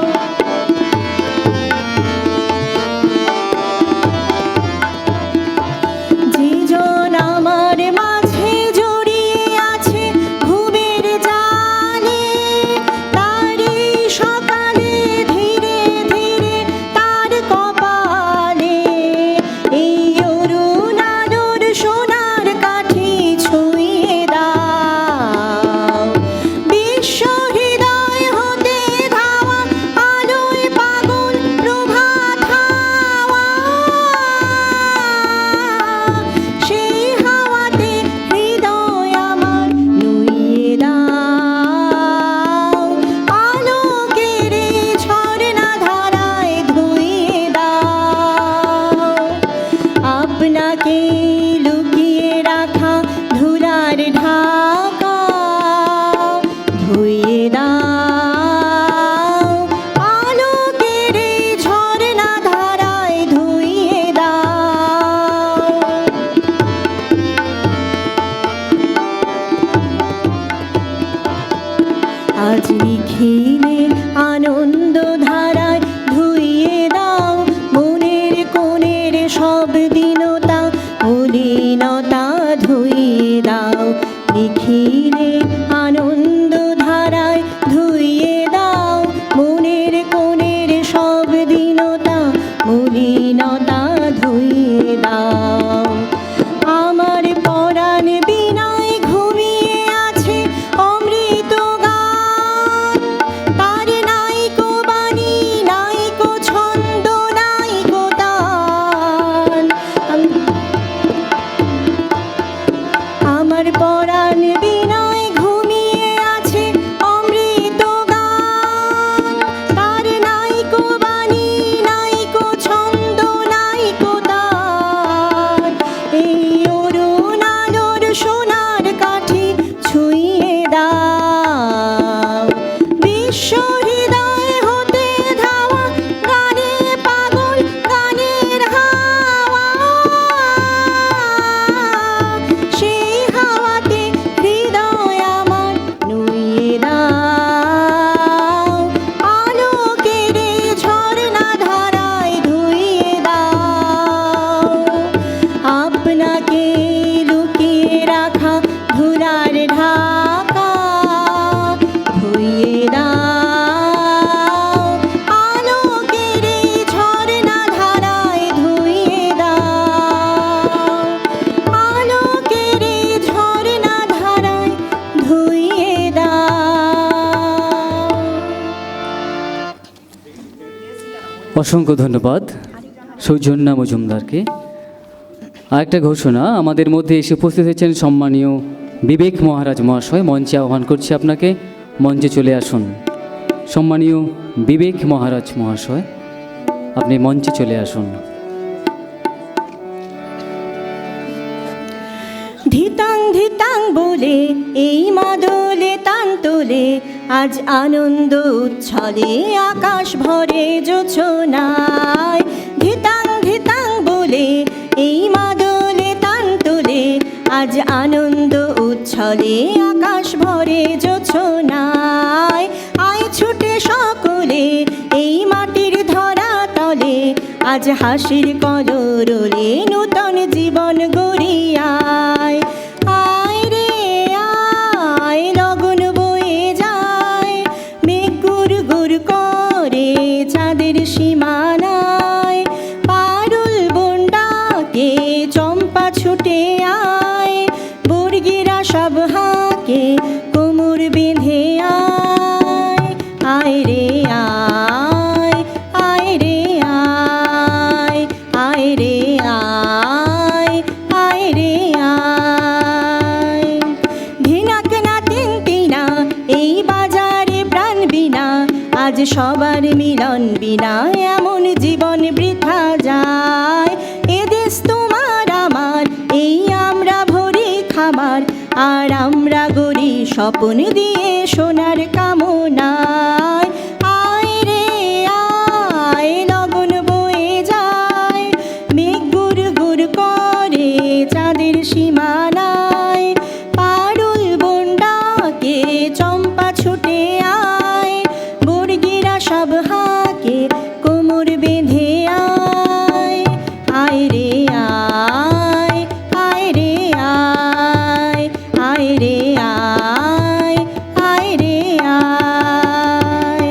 যে জন আমার মাঝে জড়িয়ে আছে ঘুমের জালে, তারই সকালে ধীরে ধীরে তার কপালে এই অরুণ আলোর সোনার কাঠি ছুঁয়ে দাও। বিশ্ব হৃদয় হতে ধাওয়া আলোয় পাগল প্রভাত হাওয়া, সেই হাওয়াতে হৃদয় আমার নুইয়ে দাও, আলোকের এই ঝর্ণা ধারায় ধুইয়ে দাও, আপনাকে লুকিয়ে রাখা ধুলার ঢাকা ধুইয়ে দাও, আলোকের এই ঝর্ণা ধারায় ধুইয়ে দাও। আজ নিখিলের আনন্দ ধারায় ধুইয়ে দাও, মনের কোণের সব দীনতা মলিনতা ধুইয়ে দাও, নিখিলের আনন্দ ধারায় ধুইয়ে দাও, মনের কোণের সব দীনতা মলিনতা ধুইয়ে দাও। আমার পরাণ বিনায় ঘুমিয়ে আছে অমৃত গান, তার নাইকো বাণী নাইকো ছন্দ নাইকো তান। আমার পরাণ বিনায় ঘুমিয়ে অসংখ্য ধন্যবাদ সৌজন্যা মজুমদারকে। আরেকটা ঘোষণা, আমাদের মধ্যে এসে উপস্থিত হয়েছেন সম্মানীয় বিবেক মহারাজ মহাশয়। মঞ্চে আহ্বান করছি আপনাকে, মঞ্চে চলে আসুন। সম্মানীয় বিবেক মহারাজ মহাশয়, আপনি মঞ্চে চলে আসুন। ধিতাং ধিতাং বলে এই মাদলে তান তোলে, আজ আনন্দ উচ্ছলে আকাশ ভরে জোছনায়। ধিতাং ধিতাং বলে এই মাদলে তান তোলে, আজ আনন্দ উচ্ছলে আকাশ ভরে জোছনায়। আয় ছুটে সকলে এই মাটির ধরা তলে, আজ হাসির কলরলে নূতন জীবন গড়িয়ায়। আয় রে আয়, লগন বয়ে যায়, মেঘ গুর গুর করে চাঁদের সীমানায়। পারুল বন্ডাকে চম্পা ছুটে আয়, বর্গিরা সব হাঁকে কোমর বেঁধে আয়। আয় রে আয়, আয় রে আয়, আয় রে আয়, আয় রে আয়। ধিনাক না তিনতিনা এই বাজারে প্রাণ বিনা, আজ সবার মিলন বিনা এমন জীবন বৃথা যায়। এদেশ তোমার আমার, এই আমরা ভরি খামার, আর আমরা গড়ি স্বপ্ন দিয়ে সোনার কামনায়। আয় রে আয়, লগন বয়ে যায়, মেঘ গুর গুর করে চাঁদের সীমানায়। পারুল বন্ডাকে চম্পা ছুটে আয়, বর্গিরা সব হাঁকে কোমর বেঁধে আয়। আয় রে আয়, আয় রে আয়, আয় রে আয়, আয় রে আয়।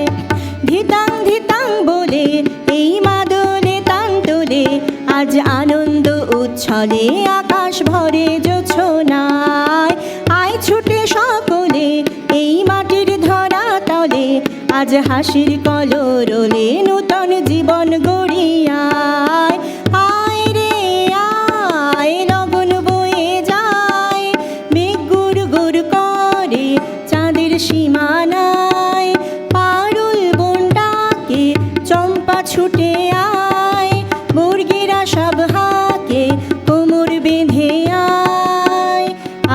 ধিতাং ধিতাং বলে এই মাদলে তান তোলে, আজ আনন্দ উচ্ছলে আকাশ ভরে জোছনায়। আয় ছুটে সকলে এই মাটির ধরা তলে, আজ হাসির কলরলে নূতন জীবন গড়িয়ায়। আয় রে আয়, লগন বয়ে যায়, মেঘ গুর গুর করে চাঁদের সীমানায়। পারুল বন্ডাকে চম্পা ছুটে আয়, বর্গিরা সব হাঁকে কোমর বেঁধে আয়।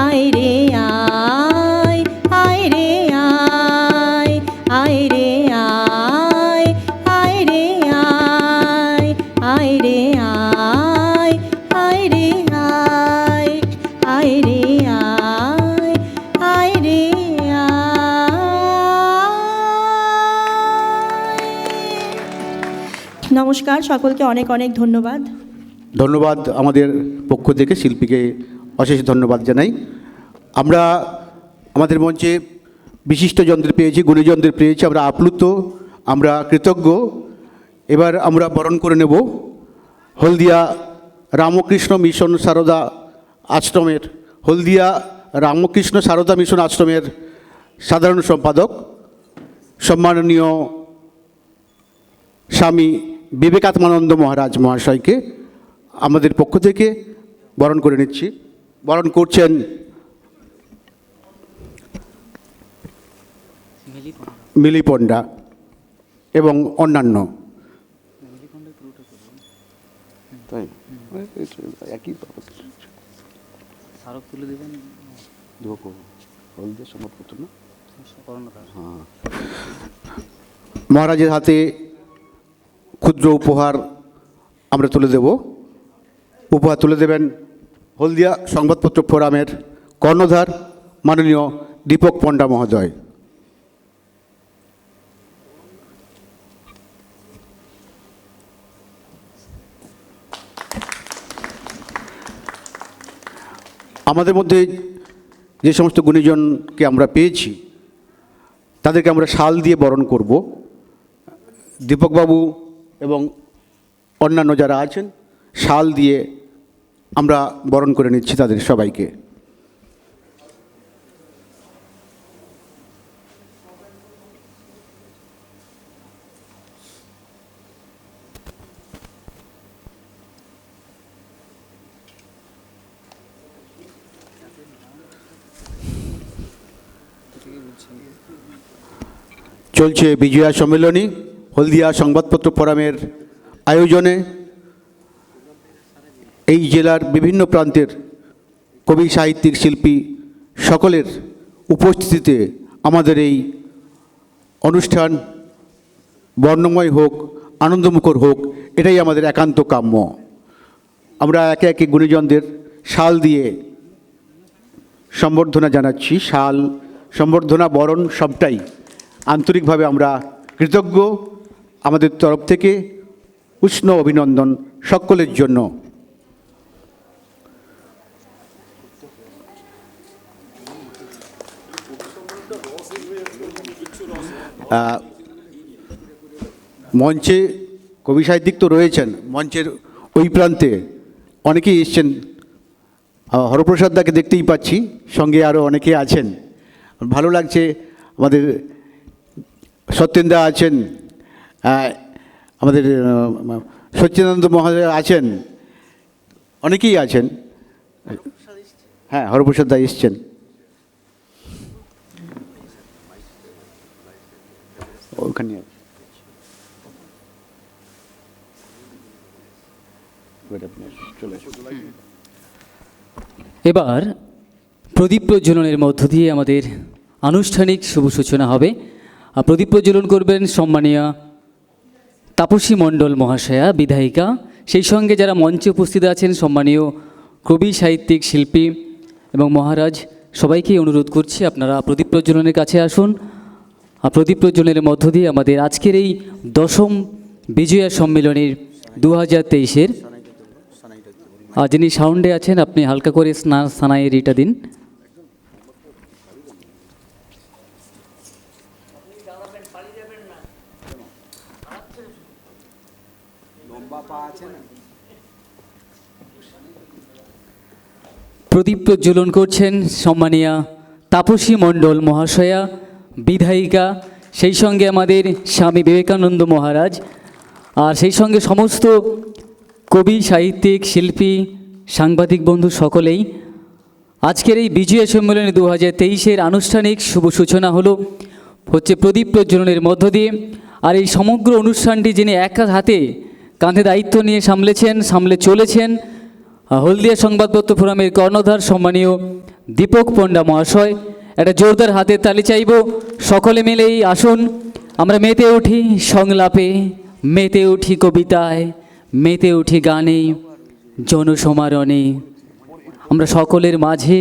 আয় রে আয়, আয় রে আয়, আয় রে আয়, আয় রে আয়, আয় রে আয়, আয় রে আয়, আয় রে আয়, আয় রে আয়। নমস্কার, সকলকে অনেক অনেক ধন্যবাদ। ধন্যবাদ। আমাদের পক্ষ থেকে শিল্পীকে অশেষ ধন্যবাদ জানাই। আমরা আমাদের মঞ্চে বিশিষ্টজনদের পেয়েছি, গুণীজনদের পেয়েছি, আমরা আপ্লুত, আমরা কৃতজ্ঞ। এবার আমরা বরণ করে নেব হলদিয়া রামকৃষ্ণ মিশন সারদা আশ্রমের, হলদিয়া রামকৃষ্ণ সারদা মিশন আশ্রমের সাধারণ সম্পাদক সম্মাননীয় স্বামী বিবেকাত্মানন্দ মহারাজ মহাশয়কে আমাদের পক্ষ থেকে বরণ করে নিচ্ছি। বরণ করছেন মিলি পণ্ডা এবং অন্যান্য। মহারাজের হাতে ক্ষুদ্র উপহার আমরা তুলে দেব। উপহার তুলে দেবেন হলদিয়া সংবাদপত্র ফোরামের কর্ণধার মাননীয় দীপক পণ্ডা মহোদয়। আমাদের মধ্যে যে সমস্ত গুণীজনকে আমরা পেয়েছি তাদেরকে আমরা শাল দিয়ে বরণ করব। দীপকবাবু এবং অন্যান্য যারা আছেন শাল দিয়ে আমরা বরণ করে নিচ্ছি তাদের সবাইকে। চলছে বিজয়া সম্মেলনী হলদিয়া সংবাদপত্র ফোরামের আয়োজনে। এই জেলার বিভিন্ন প্রান্তের কবি সাহিত্যিক শিল্পী সকলের উপস্থিতিতে আমাদের এই অনুষ্ঠান বর্ণময় হোক, আনন্দমুখর হোক, এটাই আমাদের একান্ত কাম্য। আমরা একে একে গুণীজনদের শাল দিয়ে সম্বর্ধনা জানাচ্ছি। শাল, সম্বর্ধনা, বরণ সবটাই আন্তরিকভাবে আমরা কৃতজ্ঞ। আমাদের তরফ থেকে উষ্ণ অভিনন্দন সকলের জন্য। মঞ্চে কবি সাহিত্যিক তো রয়েছেন, মঞ্চের ওই প্রান্তে অনেকেই এসছেন। হরপ্রসাদ দাকে দেখতেই পাচ্ছি, সঙ্গে আরও অনেকে আছেন। ভালো লাগছে। আমাদের সত্যেন্দা আছেন, আমাদের সচ্চিদানন্দ মহাশয় আছেন, অনেকেই আছেন। হ্যাঁ, হরপ্রসাদ দা এসছেন। ওখানে এবার প্রদীপ প্রজ্বলনের মধ্য দিয়ে আমাদের আনুষ্ঠানিক শুভ সূচনা হবে। আর প্রদীপ প্রজ্বলন করবেন সম্মানীয় তাপসী মণ্ডল মহাশয়া, বিধায়িকা। সেই সঙ্গে যারা মঞ্চে উপস্থিত আছেন সম্মানীয় কবি সাহিত্যিক শিল্পী এবং মহারাজ, সবাইকেই অনুরোধ করছি আপনারা প্রদীপ প্রজ্বলনের কাছে আসুন। আর প্রদীপ প্রজ্বলনের মধ্য দিয়ে আমাদের আজকের এই 10ম বিজয়া সম্মেলনের 2023-এর যিনি সাউন্ডে আছেন, আপনি হালকা করে সানাইয়ের এটা দিন। প্রদীপ প্রজ্বলন করছেন সম্মানীয়া তাপসী মণ্ডল মহাশয়া, বিধায়িকা। সেই সঙ্গে আমাদের স্বামী বিবেকানন্দ মহারাজ, আর সেই সঙ্গে সমস্ত কবি সাহিত্যিক শিল্পী সাংবাদিক বন্ধু সকলেই। আজকের এই বিজয়া সম্মেলনী 2023-এর আনুষ্ঠানিক শুভ সূচনা হচ্ছে প্রদীপ প্রজ্বলনের মধ্য দিয়ে। আর এই সমগ্র অনুষ্ঠানটি যিনি এক হাতে কাঁধে দায়িত্ব নিয়ে সামলে চলেছেন হলদিয়া সংবাদপত্র ফোরামের কর্ণধার সম্মানীয় দীপক পণ্ডা মহাশয়। একটা জোরদার হাতের তালি চাইব। সকলে মিলেই আসুন, আমরা মেতে উঠি সংলাপে, মেতে উঠি কবিতায়, মেতে উঠি গানে, জনসমারণে। আমরা সকলের মাঝে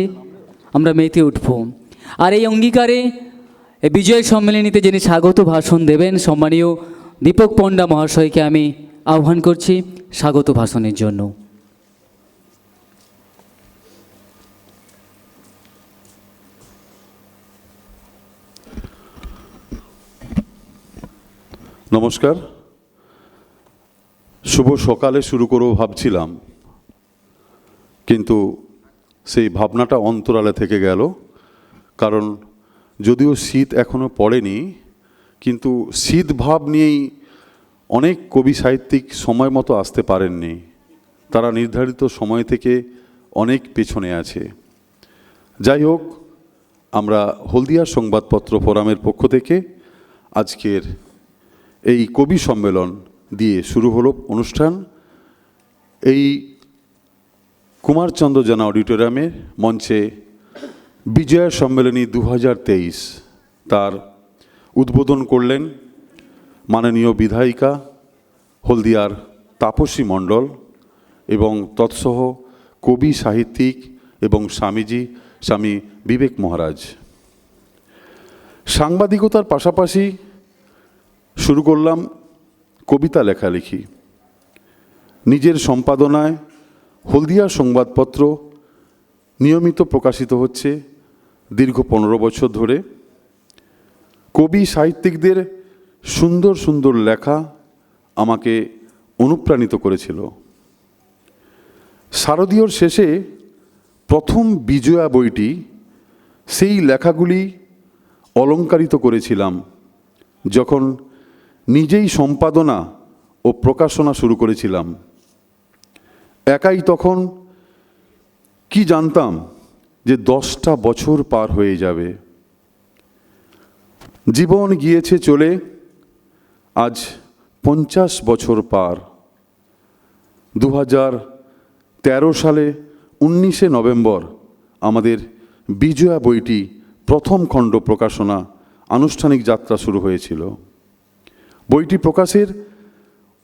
আমরা মেতে উঠব। আর এই অঙ্গীকারে বিজয় সম্মেলনীতে যিনি স্বাগত ভাষণ দেবেন সম্মানীয় দীপক পণ্ডা মহাশয়কে আমি আহ্বান করছি স্বাগত ভাষণের জন্য। নমস্কার। শুভ সকালে শুরু করব ভাবছিলাম, কিন্তু সেই ভাবনাটা অন্তরালে থেকে গেল। কারণ যদিও শীত এখনও পড়েনি, কিন্তু শীত ভাব নিয়েই অনেক কবি সাহিত্যিক সময় মতো আসতে পারেননি। তারা নির্ধারিত সময় থেকে অনেক পেছনে আছে। যাই হোক, আমরা হলদিয়া সংবাদপত্র ফোরামের পক্ষ থেকে আজকের এই কবি সম্মেলন দিয়ে শুরু হলো অনুষ্ঠান। এই কুমারচন্দ্র জানা অডিটোরিয়ামের মঞ্চে বিজয়া সম্মেলনী 2023 তার উদ্বোধন করলেন মাননীয় বিধায়িকা হলদিয়ার তাপসী মণ্ডল এবং তৎসহ কবি সাহিত্যিক এবং স্বামী বিবেক মহারাজ। সাংবাদিকতার পাশাপাশি শুরু করলাম কবিতা লেখালেখি। নিজের সম্পাদনায় হলদিয়া সংবাদপত্র নিয়মিত প্রকাশিত হচ্ছে দীর্ঘ 15 বছর ধরে। কবি সাহিত্যিকদের সুন্দর সুন্দর লেখা আমাকে অনুপ্রাণিত করেছিল। শারদীয়র শেষে প্রথম বিজয়া বইটি, সেই লেখাগুলি অলংকারিত করেছিলাম যখন নিজেই সম্পাদনা ও প্রকাশনা শুরু করেছিলাম। একাই তখন কি জানতাম যে 10টা বছর পার হয়ে যাবে। জীবন গিয়েছে চলে, আজ 50 বছর পার। 2013 সালে 19শে নভেম্বর আমাদের বিজয়া বইটি প্রথম খণ্ড প্রকাশনা আনুষ্ঠানিক যাত্রা শুরু হয়েছিল। বইটি প্রকাশের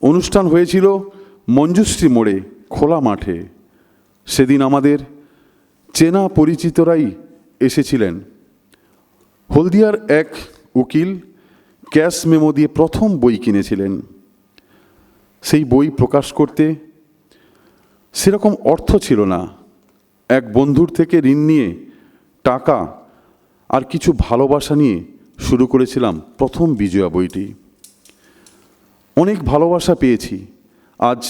অনুষ্ঠান হয়েছিল মঞ্জুশ্রী মোড়ে খোলা মাঠে। সেদিন আমাদের চেনা পরিচিতরাই এসেছিলেন। হলদিয়ার এক উকিল ক্যাশ মেমো দিয়ে প্রথম বই কিনেছিলেন। সেই বই প্রকাশ করতে সেরকম অর্থ ছিল না। এক বন্ধুর থেকে ঋণ নিয়ে টাকা আর কিছু ভালোবাসা নিয়ে শুরু করেছিলাম প্রথম বিজয়া বইটি। অনেক ভালোবাসা পেয়েছি। আজ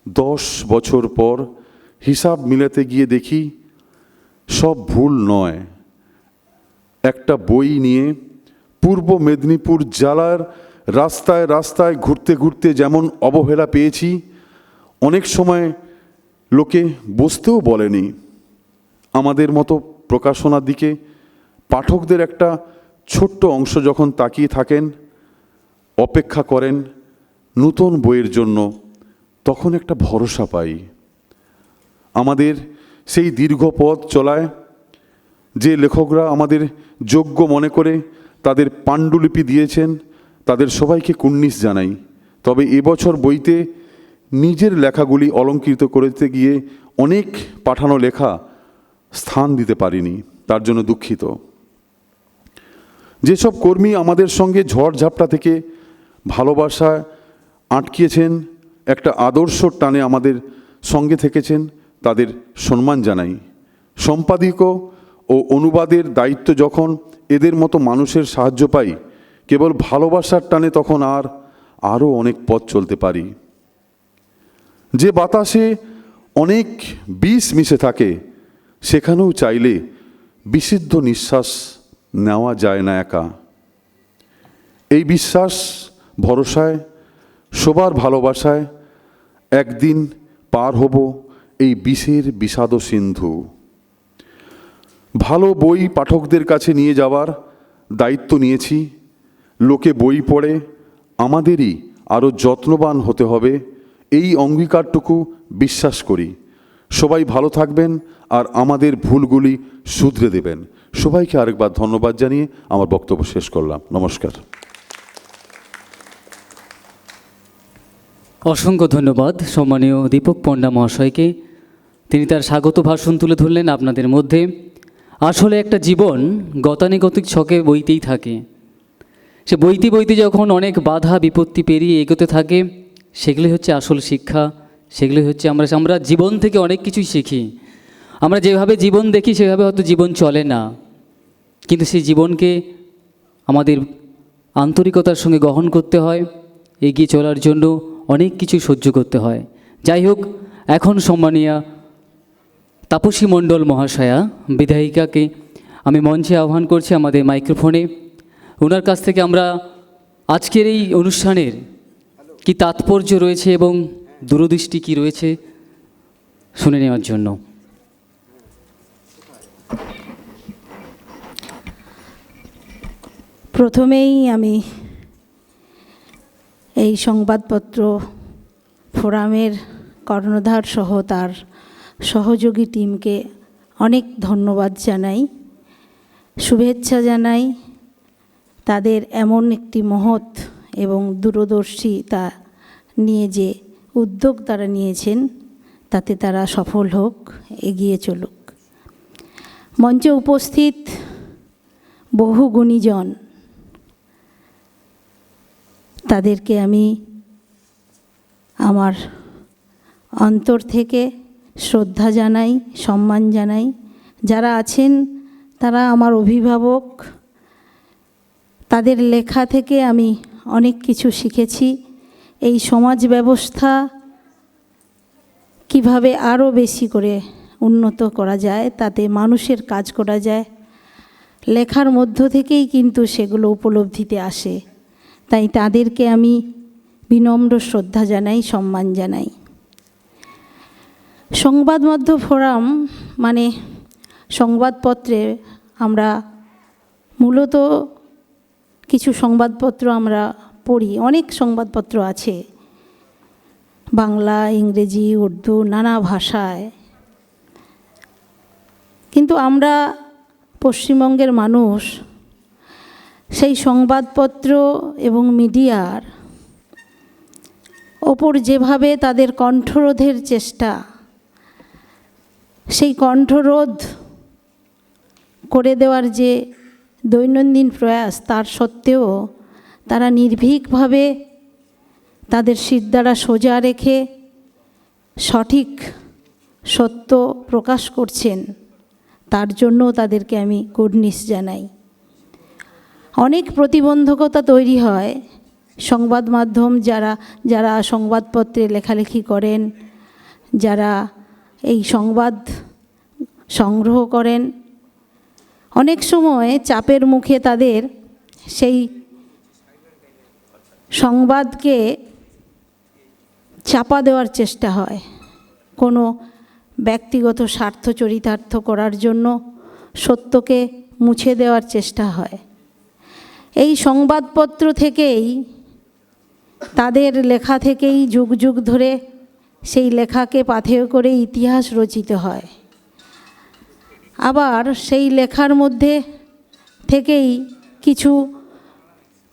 10 বছর পর হিসাব মিলাতে গিয়ে দেখি সব ভুল নয়। একটা বই নিয়ে পূর্ব মেদিনীপুর জেলার রাস্তায় রাস্তায় ঘুরতে ঘুরতে যেমন অবহেলা পেয়েছি, অনেক সময় লোকে বসতেও বলেনি। আমাদের মতো প্রকাশনার দিকে পাঠকদের একটা ছোট্ট অংশ যখন তাকিয়ে থাকেন, অপেক্ষা করেন নতুন বইয়ের জন্য, তখন একটা ভরসা পাই। আমাদের সেই দীর্ঘ পথ চলায় যে লেখকরা আমাদের যোগ্য মনে করে তাদের পাণ্ডুলিপি দিয়েছেন, তাদের সবাইকে কুর্নিশ জানাই। তবে এবছর বইতে নিজের লেখাগুলি অলঙ্কৃত করতে গিয়ে অনেক পাঠানো লেখা স্থান দিতে পারিনি, তার জন্য দুঃখিত। যেসব কর্মী আমাদের সঙ্গে ঝড়ঝাপটা থেকে ভালোবাসায় আটকিয়েছেন, একটা আদর্শ টানে আমাদের সঙ্গে থেকেছেন, তাদের সম্মান জানাই। সম্পাদকীয় ও অনুবাদের দায়িত্ব যখন এদের মতো মানুষের সাহায্য পাই, কেবল ভালোবাসার টানে তখন আরও অনেক পথ চলতে পারি। যে বাতাসে অনেক বিষ মিশে থাকে, সেখানেও চাইলে বিশুদ্ধ নিঃশ্বাস নেওয়া যায় না একা। এই বিশ্বাস ভরসায়, সবার ভালোবাসায় একদিন পার হব এই বিষের বিষাদ সিন্ধু। ভালো বই পাঠকদের কাছে নিয়ে যাওয়ার দায়িত্ব নিয়েছি। লোকে বই পড়ে আমাদেরই আরও যত্নবান হতে হবে, এই অঙ্গীকারটুকু বিশ্বাস করি। সবাই ভালো থাকবেন আর আমাদের ভুলগুলি শুধরে দেবেন। সবাইকে আরেকবার ধন্যবাদ জানিয়ে আমার বক্তব্য শেষ করলাম। নমস্কার। অসংখ্য ধন্যবাদ সম্মানীয় দীপক পণ্ডা মহাশয়কে। তিনি তার স্বাগত ভাষণ তুলে ধরলেন আপনাদের মধ্যে। আসলে একটা জীবন গতানুগতিক ছকে বইতেই থাকে। সে বইতে বইতে যখন অনেক বাধা বিপত্তি পেরিয়ে এগোতে থাকে, সেগুলি হচ্ছে আসল শিক্ষা। সেগুলি হচ্ছে আমরা জীবন থেকে অনেক কিছুই শিখি। আমরা যেভাবে জীবন দেখি সেভাবে হয়তো জীবন চলে না, কিন্তু সেই জীবনকে আমাদের আন্তরিকতার সঙ্গে গ্রহণ করতে হয়। এগিয়ে চলার জন্য অনেক কিছু সহ্য করতে হয়। যাই হোক, এখন সম্মানীয়া তাপসী মণ্ডল মহাশয়া বিধায়িকাকে আমি মঞ্চে আহ্বান করছি আমাদের মাইক্রোফোনে। ওনার কাছ থেকে আমরা আজকের এই অনুষ্ঠানের কি তাৎপর্য রয়েছে এবং দূরদৃষ্টি কি রয়েছে শুনে নেওয়ার জন্য। প্রথমেই আমি এই সংবাদপত্র ফোরামের কর্ণধার সহ তার সহযোগী টিমকে অনেক ধন্যবাদ জানাই, শুভেচ্ছা জানাই। তাদের এমন একটি মহৎ এবং দূরদর্শিতা নিয়ে যে উদ্যোগ তারা নিয়েছেন, তাতে তারা সফল হোক, এগিয়ে চলুক। মঞ্চে উপস্থিত বহু গুণীজন, তাদেরকে আমি আমার অন্তর থেকে শ্রদ্ধা জানাই, সম্মান জানাই। যারা আছেন তারা আমার অভিভাবক। তাদের লেখা থেকে আমি অনেক কিছু শিখেছি। এই সমাজ ব্যবস্থা কিভাবে আরও বেশি করে উন্নত করা যায়, তাতে মানুষের কাজ করা যায়, লেখার মধ্য থেকেই কিন্তু সেগুলো উপলব্ধিতে আসে। তাই তাদেরকে আমি বিনম্র শ্রদ্ধা জানাই, সম্মান জানাই। সংবাদ মাধ্যম ফোরাম মানে সংবাদপত্রে আমরা মূলত কিছু সংবাদপত্র আমরা পড়ি, অনেক সংবাদপত্র আছে বাংলা, ইংরেজি, উর্দু, নানা ভাষায়। কিন্তু আমরা পশ্চিমবঙ্গের মানুষ সেই সংবাদপত্র এবং মিডিয়ার ওপর যেভাবে তাদের কণ্ঠরোধের চেষ্টা, সেই কণ্ঠরোধ করে দেওয়ার যে দৈনন্দিন প্রয়াস, তার সত্ত্বেও তারা নির্ভীকভাবে তাদের শিরদাঁড়া সোজা রেখে সঠিক সত্য প্রকাশ করছেন, তার জন্য তাদেরকে আমি গুডনিস জানাই। অনেক প্রতিবন্ধকতা তৈরি হয় সংবাদ মাধ্যম যারা সংবাদপত্রে লেখালেখি করেন, যারা এই সংবাদ সংগ্রহ করেন, অনেক সময় চাপের মুখে তাদের সেই সংবাদকে চাপা দেওয়ার চেষ্টা হয়, কোনো ব্যক্তিগত স্বার্থ চরিতার্থ করার জন্য সত্যকে মুছে দেওয়ার চেষ্টা হয়। এই সংবাদপত্র থেকেই, তাদের লেখা থেকেই যুগ যুগ ধরে সেই লেখাকে পাথেয় করে ইতিহাস রচিত হয়। আবার সেই লেখার মধ্যে থেকেই কিছু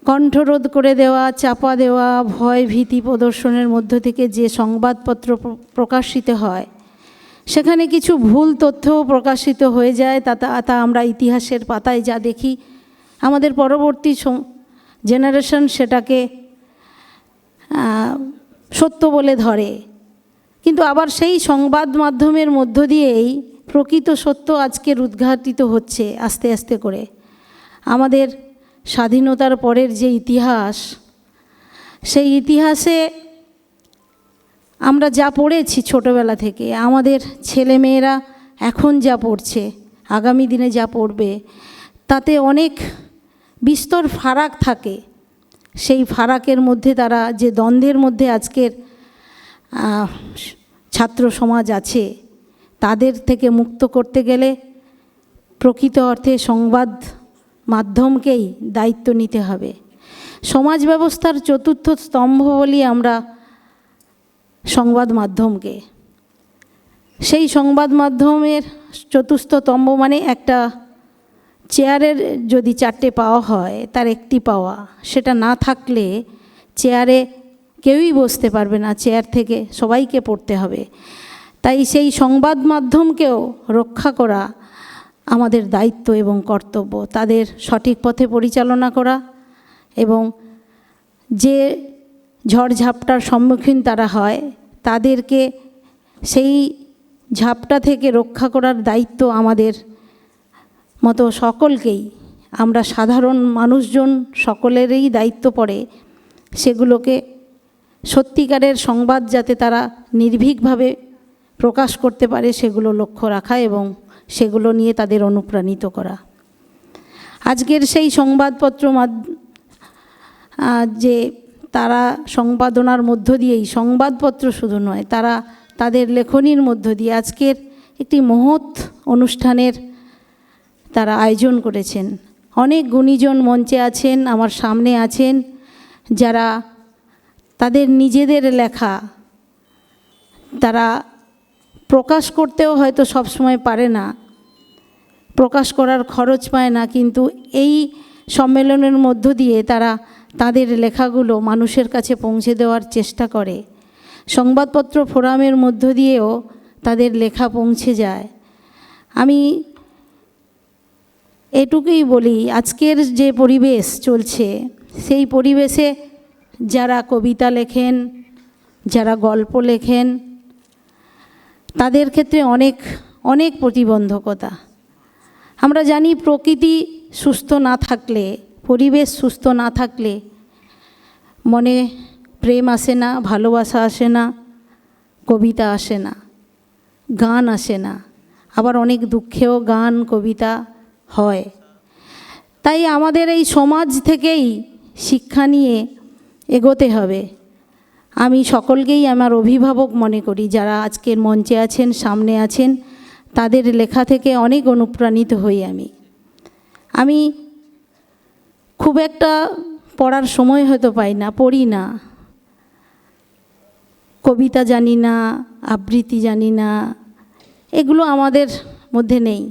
কণ্ঠরোধ করে দেওয়া, চাপা দেওয়া, ভয় ভীতি প্রদর্শনের মধ্য থেকে যে সংবাদপত্র প্রকাশিত হয়, সেখানে কিছু ভুল তথ্যও প্রকাশিত হয়ে যায়। তা আমরা ইতিহাসের পাতায় যা দেখি, আমাদের পরবর্তী জেনারেশন সেটাকে সত্য বলে ধরে। কিন্তু আবার সেই সংবাদ মাধ্যমের মধ্য দিয়েই প্রকৃত সত্য আজকের উদ্ঘাটিত হচ্ছে আস্তে আস্তে করে। আমাদের স্বাধীনতার পরের যে ইতিহাস, সেই ইতিহাসে আমরা যা পড়েছি ছোটোবেলা থেকে, আমাদের ছেলেমেয়েরা এখন যা পড়ছে, আগামী দিনে যা পড়বে, তাতে অনেক বিস্তর ফারাক থাকে। সেই ফারাকের মধ্যে তারা যে দ্বন্দ্বের মধ্যে আজকের ছাত্র সমাজ আছে, তাদের থেকে মুক্ত করতে গেলে প্রকৃত অর্থে সংবাদ মাধ্যমকেই দায়িত্ব নিতে হবে। সমাজ ব্যবস্থার চতুর্থ স্তম্ভ বলি আমরা সংবাদ মাধ্যমকে। সেই সংবাদ মাধ্যমের চতুর্থ স্তম্ভ মানে একটা চেয়ারের যদি 4টে পাওয়া হয়, তার একটি পাওয়া, সেটা না থাকলে চেয়ারে কেউই বসতে পারবে না, চেয়ার থেকে সবাইকে পড়তে হবে। তাই সেই সংবাদ মাধ্যমকেও রক্ষা করা আমাদের দায়িত্ব এবং কর্তব্য, তাদের সঠিক পথে পরিচালনা করা এবং যে ঝড়ঝাপটার সম্মুখীন তারা হয়, তাদেরকে সেই ঝাপটা থেকে রক্ষা করার দায়িত্ব আমাদের মতো সকলকেই, আমরা সাধারণ মানুষজন সকলেরই দায়িত্ব পড়ে সেগুলোকে সত্যিকারের সংবাদ যাতে তারা নির্ভীকভাবে প্রকাশ করতে পারে সেগুলো লক্ষ্য রাখা এবং সেগুলো নিয়ে তাদের অনুপ্রাণিত করা। আজকের সেই সংবাদপত্র যে তারা সম্পাদনার মধ্য দিয়েই, সংবাদপত্র শুধু নয়, তারা তাদের লেখনীর মধ্য দিয়ে আজকের একটি মহৎ অনুষ্ঠানের তারা আয়োজন করেছেন। অনেক গুণীজন মঞ্চে আছেন, আমার সামনে আছেন, যারা তাদের নিজেদের লেখা তারা প্রকাশ করতেও হয়তো সবসময় পারে না, প্রকাশ করার খরচ পায় না, কিন্তু এই সম্মেলনের মধ্য দিয়ে তারা তাদের লেখাগুলো মানুষের কাছে পৌঁছে দেওয়ার চেষ্টা করে। সংবাদপত্র ফোরামের মধ্য দিয়েও তাদের লেখা পৌঁছে যায়। আমি এটুকুই বলি, আজকের যে পরিবেশ চলছে, সেই পরিবেশে যারা কবিতা লেখেন, যারা গল্প লেখেন, তাদের ক্ষেত্রে অনেক অনেক প্রতিবন্ধকতা। আমরা জানি প্রকৃতি সুস্থ না থাকলে, পরিবেশ সুস্থ না থাকলে মনে প্রেম আসে না, ভালোবাসা আসে না, কবিতা আসে না, গান আসে না, আবার অনেক দুঃখেও গান কবিতা হয়। তাই আমাদের এই সমাজ থেকেই শিক্ষা নিয়ে এগোতে হবে। আমি সকলকেই আমার অভিভাবক মনে করি, যারা আজকের মঞ্চে আছেন, সামনে আছেন, তাদের লেখা থেকে অনেক অনুপ্রাণিত হই আমি। খুব একটা পড়ার সময় হয়তো পাই না, পড়ি না, কবিতা জানি না, আবৃত্তি জানি না, এগুলো আমাদের মধ্যে নেই।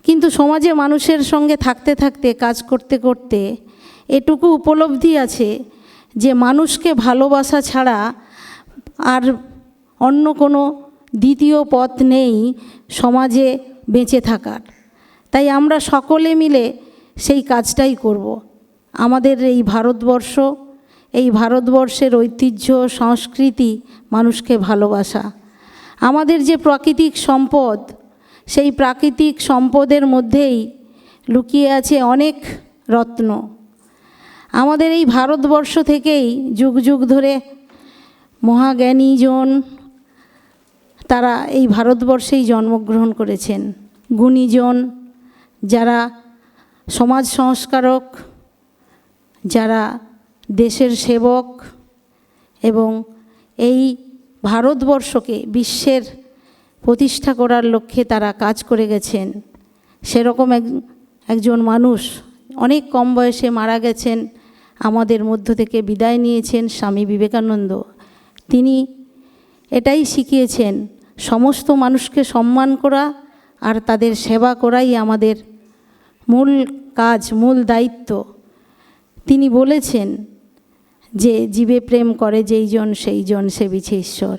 কিন্তু সমাজে মানুষের সঙ্গে থাকতে থাকতে, কাজ করতে করতে এটুকু উপলব্ধি আছে যে মানুষকে ভালোবাসা ছাড়া আর অন্য কোনো দ্বিতীয় পথ নেই সমাজে বেঁচে থাকার। তাই আমরা সকলে মিলে সেই কাজটাই করব। আমাদের এই ভারতবর্ষ, এই ভারতবর্ষের ঐতিহ্য, সংস্কৃতি, মানুষকে ভালোবাসা। আমাদের যে প্রাকৃতিক সম্পদ, সেই প্রাকৃতিক সম্পদের মধ্যেই লুকিয়ে আছে অনেক রত্ন। আমাদের এই ভারতবর্ষ থেকেই যুগ যুগ ধরে মহাজ্ঞানীজন তারা এই ভারতবর্ষেই জন্মগ্রহণ করেছেন। গুণীজন, যারা সমাজ সংস্কারক, যারা দেশের সেবক এবং এই ভারতবর্ষকে বিশ্বের প্রতিষ্ঠা করার লক্ষ্যে তারা কাজ করে গেছেন। সেরকম একজন মানুষ অনেক কম বয়সে মারা গেছেন, আমাদের মধ্য থেকে বিদায় নিয়েছেন স্বামী বিবেকানন্দ। তিনি এটাই শিখিয়েছেন, সমস্ত মানুষকে সম্মান করা আর তাদের সেবা করাই আমাদের মূল কাজ, মূল দায়িত্ব। তিনি বলেছেন যে জীবে প্রেম করে যেইজন সেইজন সেবিছে ঈশ্বর।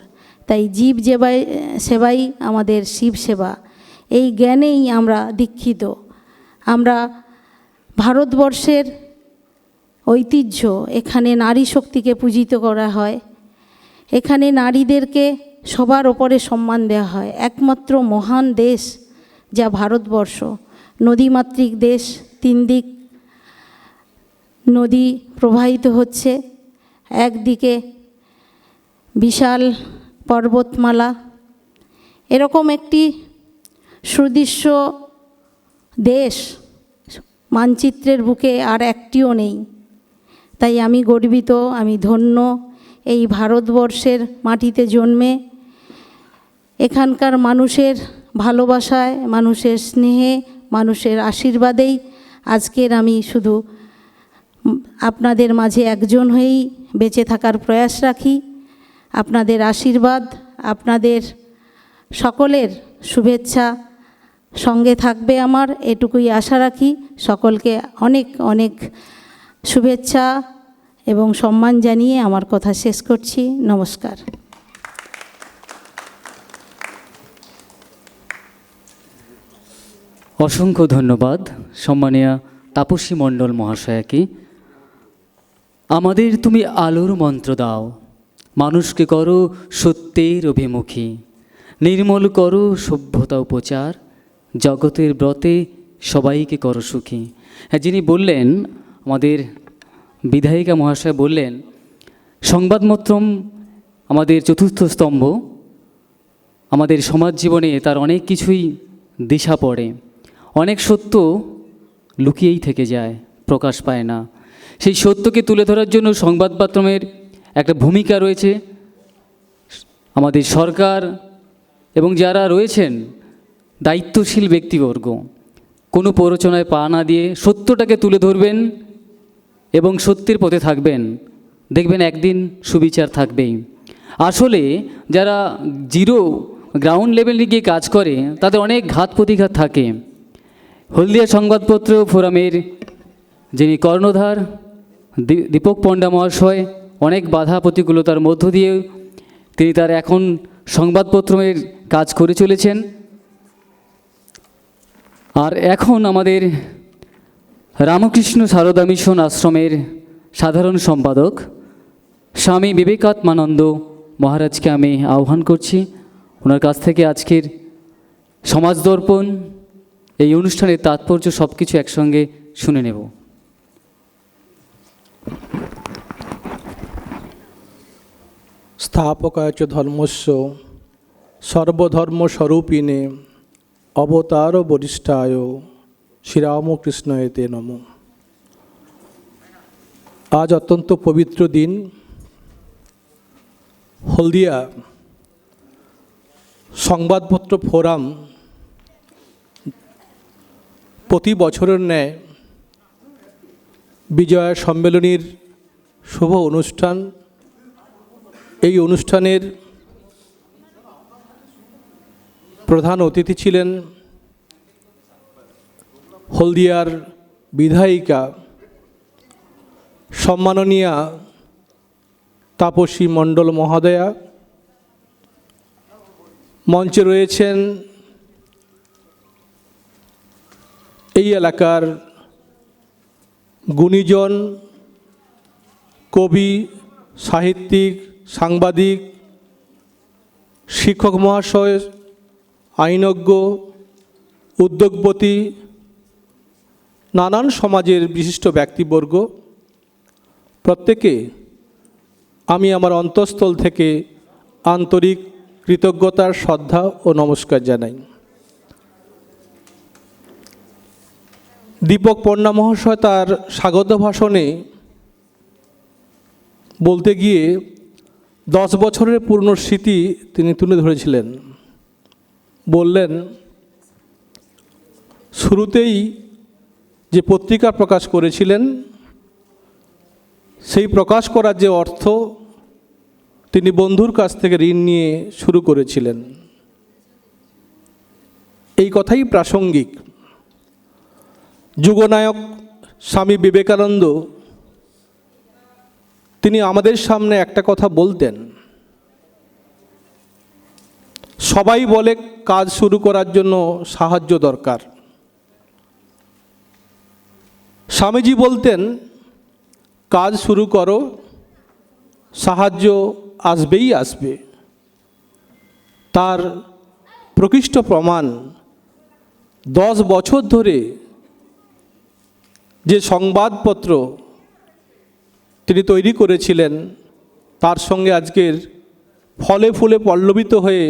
তাই জীব সেবাই আমাদের শিব সেবা। এই জ্ঞানেই আমরা দীক্ষিত। আমরা ভারতবর্ষের ঐতিহ্য, এখানে নারী শক্তিকে পূজিত করা হয়, এখানে নারীদেরকে সবার ওপরে সম্মান দেওয়া হয়। একমাত্র মহান দেশ যা ভারতবর্ষ, নদীমাতৃক দেশ, 3 দিক নদী প্রবাহিত হচ্ছে, একদিকে বিশাল পর্বতমালা, এরকম একটি সুদৃশ্য দেশ মানচিত্রের বুকে আর একটিও নেই। তাই আমি গর্বিত, আমি ধন্য এই ভারতবর্ষের মাটিতে জন্মে, এখানকার মানুষের ভালোবাসায়, মানুষের স্নেহে, মানুষের আশীর্বাদেই আজকের আমি শুধু আপনাদের মাঝে একজন হয়েই বেঁচে থাকার প্রয়াস রাখি। আপনাদের আশীর্বাদ, আপনাদের সকলের শুভেচ্ছা সঙ্গে থাকবে আমার, এটুকুই আশা রাখি। সকলকে অনেক অনেক শুভেচ্ছা এবং সম্মান জানিয়ে আমার কথা শেষ করছি। নমস্কার। অসংখ্য ধন্যবাদ সম্মানীয় তাপসী মণ্ডল মহাশয়াকে। আমাদের তুমি আলোর মন্ত্র দাও, মানুষকে করো সত্যের অভিমুখী, নির্মল করো সভ্যতা উপচার, জগতের ব্রতে সবাইকে করো সুখী। হ্যাঁ, যিনি বললেন, আমাদের বিধায়িকা মহাশয় বললেন, সংবাদ মাধ্যম আমাদের চতুর্থ স্তম্ভ। আমাদের সমাজ জীবনে তার অনেক কিছুই দিশা পড়ে, অনেক সত্য লুকিয়েই থেকে যায়, প্রকাশ পায় না। সেই সত্যকে তুলে ধরার জন্য সংবাদ মাধ্যমের একটা ভূমিকা রয়েছে। আমাদের সরকার এবং যারা রয়েছেন দায়িত্বশীল ব্যক্তিবর্গ কোনো প্ররোচনায় পা না দিয়ে সত্যটাকে তুলে ধরবেন এবং সত্যের পথে থাকবেন, দেখবেন একদিন সুবিচার থাকবেই। আসলে যারা গ্রাউন্ড লেভেলে গিয়ে কাজ করে তাদের অনেক ঘাত প্রতিঘাত থাকে। হলদিয়া সংবাদপত্র ফোরামের যিনি কর্ণধার দীপক পণ্ডা মহাশয় অনেক বাধা প্রতিকূলতার মধ্য দিয়ে তিনি তার এখন সংবাদপত্রের কাজ করে চলেছেন। আর এখন আমাদের রামকৃষ্ণ সারদা মিশন আশ্রমের সাধারণ সম্পাদক স্বামী বিবেকাত্মানন্দ মহারাজকে আমি আহ্বান করছি। ওনার কাছ থেকে আজকের সমাজ দর্পণ এই অনুষ্ঠানের তাৎপর্য সব কিছু একসঙ্গে শুনে নেব। স্থাপকায় চ ধর্মস্য সর্বধর্মস্বরূপিণে অবতার বরিষ্ঠায় শ্রীরামকৃষ্ণায় তে নমঃ। আজ অত্যন্ত পবিত্র দিন। হলদিয়া সংবাদপত্র ফোরাম প্রতি বছরের ন্যায় বিজয়া সম্মেলনীর শুভ অনুষ্ঠান। এই অনুষ্ঠানের প্রধান অতিথি ছিলেন হলদিয়ার বিধায়িকা সম্মাননীয়া তাপসী মণ্ডল মহোদয়া। মঞ্চে রয়েছেন এই এলাকার গুণীজন, কবি, সাহিত্যিক, সাংবাদিক, শিক্ষক মহাশয়, আইনজ্ঞ, উদ্যোগপতি, নানান সমাজের বিশিষ্ট ব্যক্তিবর্গ। প্রত্যেকে আমি আমার অন্তঃস্থল থেকে আন্তরিক কৃতজ্ঞতার, শ্রদ্ধা ও নমস্কার জানাই। দীপক পণ্যা মহাশয় তার স্বাগত ভাষণে বলতে গিয়ে 10 বছরের পুরনো স্মৃতি তিনি তুলে ধরেছিলেন। বললেন, শুরুতেই যে পত্রিকা প্রকাশ করেছিলেন, সেই প্রকাশ করার যে অর্থ তিনি বন্ধুর কাছ থেকে ঋণ নিয়ে শুরু করেছিলেন। এই কথাই প্রাসঙ্গিক। যুগনায়ক স্বামী বিবেকানন্দ তিনি আমাদের সামনে একটা কথা বলতেন, সবাই বলে কাজ শুরু করার জন্য সাহায্য দরকার। স্বামীজি বলতেন, কাজ শুরু করো, সাহায্য আসবেই আসবে। তার প্রকৃষ্ট প্রমাণ 10 বছর ধরে যে সংবাদপত্র তিনি তৈরি করেছিলেন, তার সঙ্গে আজকের ফলে ফুলে পল্লবিত হয়ে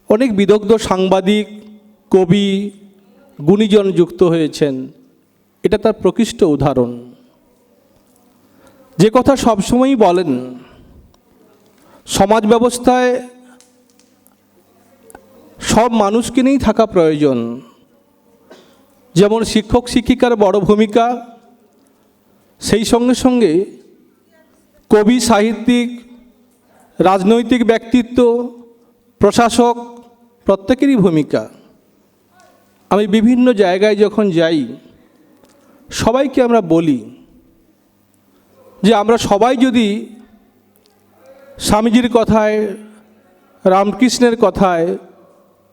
অনেক বিদগ্ধ সাংবাদিক, কবি, গুণীজন যুক্ত হয়েছেন। এটা তার প্রকৃষ্ট উদাহরণ। যে কথা সবসময়ই বলেন, সমাজ ব্যবস্থায় সব মানুষকে নিয়েই থাকা প্রয়োজন। যেমন শিক্ষক শিক্ষিকার বড় ভূমিকা, সেই সঙ্গে সঙ্গে কবি, সাহিত্যিক, রাজনৈতিক ব্যক্তিত্ব, প্রশাসক প্রত্যেকেরই ভূমিকা। আমি বিভিন্ন জায়গায় যখন যাই, সবাইকে আমরা বলি যে আমরা সবাই যদি স্বামীজির কথায়, রামকৃষ্ণের কথায়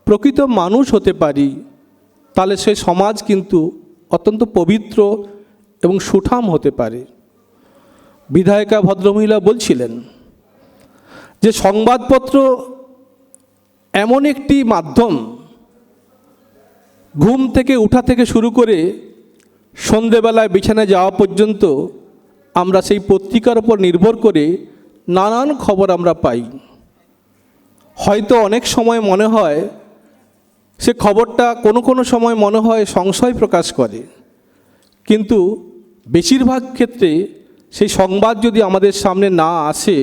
প্রকৃত মানুষ হতে পারি, তাহলে সেই সমাজ কিন্তু অত্যন্ত পবিত্র এবং সুঠাম হতে পারে। বিধায়িকা ভদ্রমহিলা বলছিলেন যে সংবাদপত্র এমন একটি মাধ্যম, ঘুম থেকে উঠা থেকে শুরু করে সন্ধেবেলায় বিছানায় যাওয়া পর্যন্ত আমরা সেই পত্রিকার উপর নির্ভর করে নানান খবর আমরা পাই। হয়তো অনেক সময় মনে হয় সে খবরটা কোনো সময় মনে হয় সংশয় প্রকাশ করে, কিন্তু বেশিরভাগ ক্ষেত্রে সেই সংবাদ যদি আমাদের সামনে না আসে,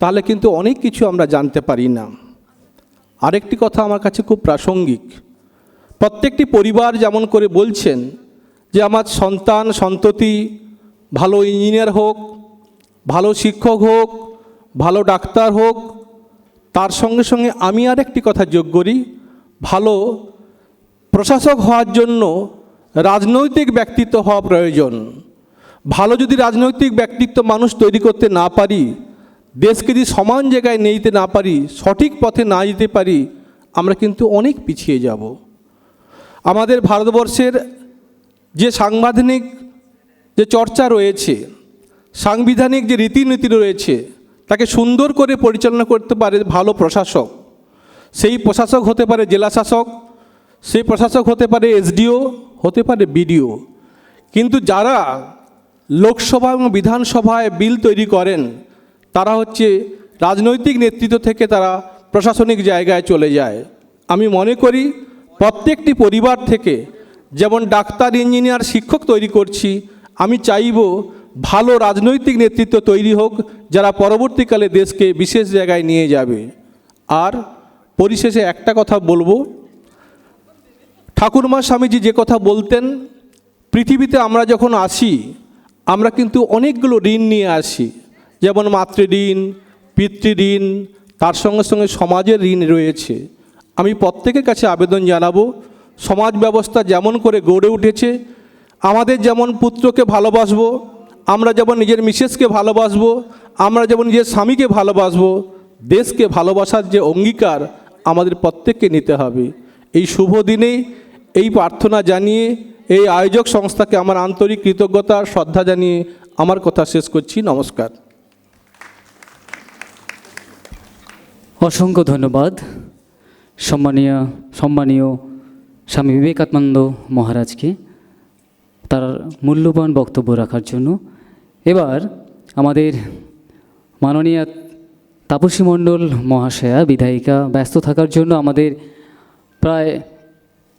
তাহলে কিন্তু অনেক কিছু আমরা জানতে পারি না। আরেকটি কথা আমার কাছে খুব প্রাসঙ্গিক। প্রত্যেকটি পরিবার যেমন করে বলছেন যে আমার সন্তান সন্ততি ভালো ইঞ্জিনিয়ার হোক, ভালো শিক্ষক হোক, ভালো ডাক্তার হোক, তার সঙ্গে সঙ্গে আমি আর একটি কথা যোগ করি, ভালো প্রশাসক হওয়ার জন্য রাজনৈতিক ব্যক্তিত্ব হওয়া প্রয়োজন। ভালো যদি রাজনৈতিক ব্যক্তিত্ব মানুষ তৈরি করতে না পারি, দেশকে যদি সমান জায়গায় নিয়ে যেতে না পারি, সঠিক পথে না যেতে পারি, আমরা কিন্তু অনেক পিছিয়ে যাব। আমাদের ভারতবর্ষের যে সাংবিধানিক যে চর্চা রয়েছে, সাংবিধানিক যে রীতিনীতি রয়েছে, তাকে সুন্দর করে পরিচালনা করতে পারে ভালো প্রশাসক। সেই প্রশাসক হতে পারে জেলা শাসক, সেই প্রশাসক হতে পারে এসডিও, হতে পারে বিডিও। কিন্তু যারা লোকসভা এবং বিধানসভায় বিল তৈরি করেন, তারা হচ্ছে রাজনৈতিক নেতৃত্ব থেকে তারা প্রশাসনিক জায়গায় চলে যায়। আমি মনে করি প্রত্যেকটি পরিবার থেকে যেমন ডাক্তার, ইঞ্জিনিয়ার, শিক্ষক তৈরি করছি, আমি চাইব ভালো রাজনৈতিক নেতৃত্ব তৈরি হোক, যারা পরবর্তীকালে দেশকে বিশেষ জায়গায় নিয়ে যাবে। আর পরিশেষে একটা কথা বলবো, ঠাকুরমা স্বামীজি যে কথা বলতেন, পৃথিবীতে আমরা যখন আসি আমরা কিন্তু অনেকগুলো ঋণ নিয়ে আসি, যেমন মাতৃঋণ, পিতৃঋণ, তার সঙ্গে সঙ্গে সমাজের ঋণ রয়েছে। আমি প্রত্যেকের কাছে আবেদন জানাবো, সমাজ ব্যবস্থা যেমন করে গড়ে উঠেছে, আমাদের যেমন পুত্রকে ভালোবাসবো, আমরা যেমন নিজের মিসেসকে ভালোবাসবো, আমরা যেমন নিজের স্বামীকে ভালোবাসবো, দেশকে ভালোবাসার যে অঙ্গীকার আমাদের প্রত্যেককে নিতে হবে। এই শুভ দিনে এই প্রার্থনা জানিয়ে এই আয়োজক সংস্থাকে আমার আন্তরিক কৃতজ্ঞতা শ্রদ্ধা জানিয়ে আমার কথা শেষ করছি। নমস্কার। অসংখ্য ধন্যবাদ সম্মানীয় স্বামী বিবেকানন্দ মহারাজকে তার মূল্যবান বক্তব্য রাখার জন্য। এবার আমাদের মাননীয় তাপসী মণ্ডল মহাশয়া বিধায়িকা ব্যস্ত থাকার জন্য আমাদের প্রায়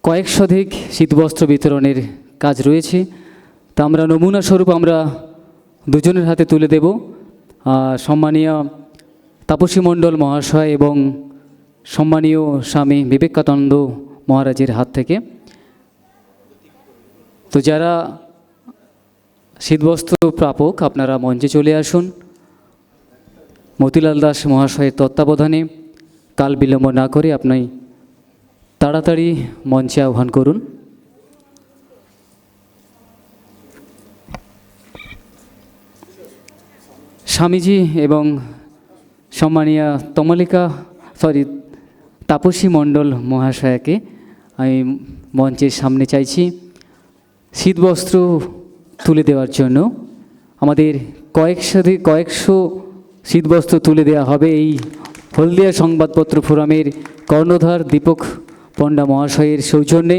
কয়েক শতাধিক শীতবস্ত্র বিতরণের কাজ রয়েছে। তা আমরা নমুনা স্বরূপ আমরা দুজনের হাতে তুলে দেব। সম্মানীয় তাপসী মণ্ডল মহাশয় এবং সম্মানীয় স্বামী বিবেকানন্দ মহারাজের হাত থেকে। তো যারা শীতবস্ত্র প্রাপক আপনারা মঞ্চে চলে আসুন। মতিলাল দাস মহাশয়ের তত্ত্বাবধানে কাল বিলম্ব না করে আপনি তাড়াতাড়ি মঞ্চে আহ্বান করুন। স্বামীজি এবং সম্মানীয় তাপসী মণ্ডল মহাশয়াকে আমি মঞ্চের সামনে চাইছি শীতবস্ত্র তুলে দেওয়ার জন্য। আমাদের কয়েকশো শীতবস্ত্র তুলে দেওয়া হবে এই হলদিয়া সংবাদপত্র ফোরামের কর্ণধার দীপক পণ্ডা মহাশয়ের সৌজন্যে।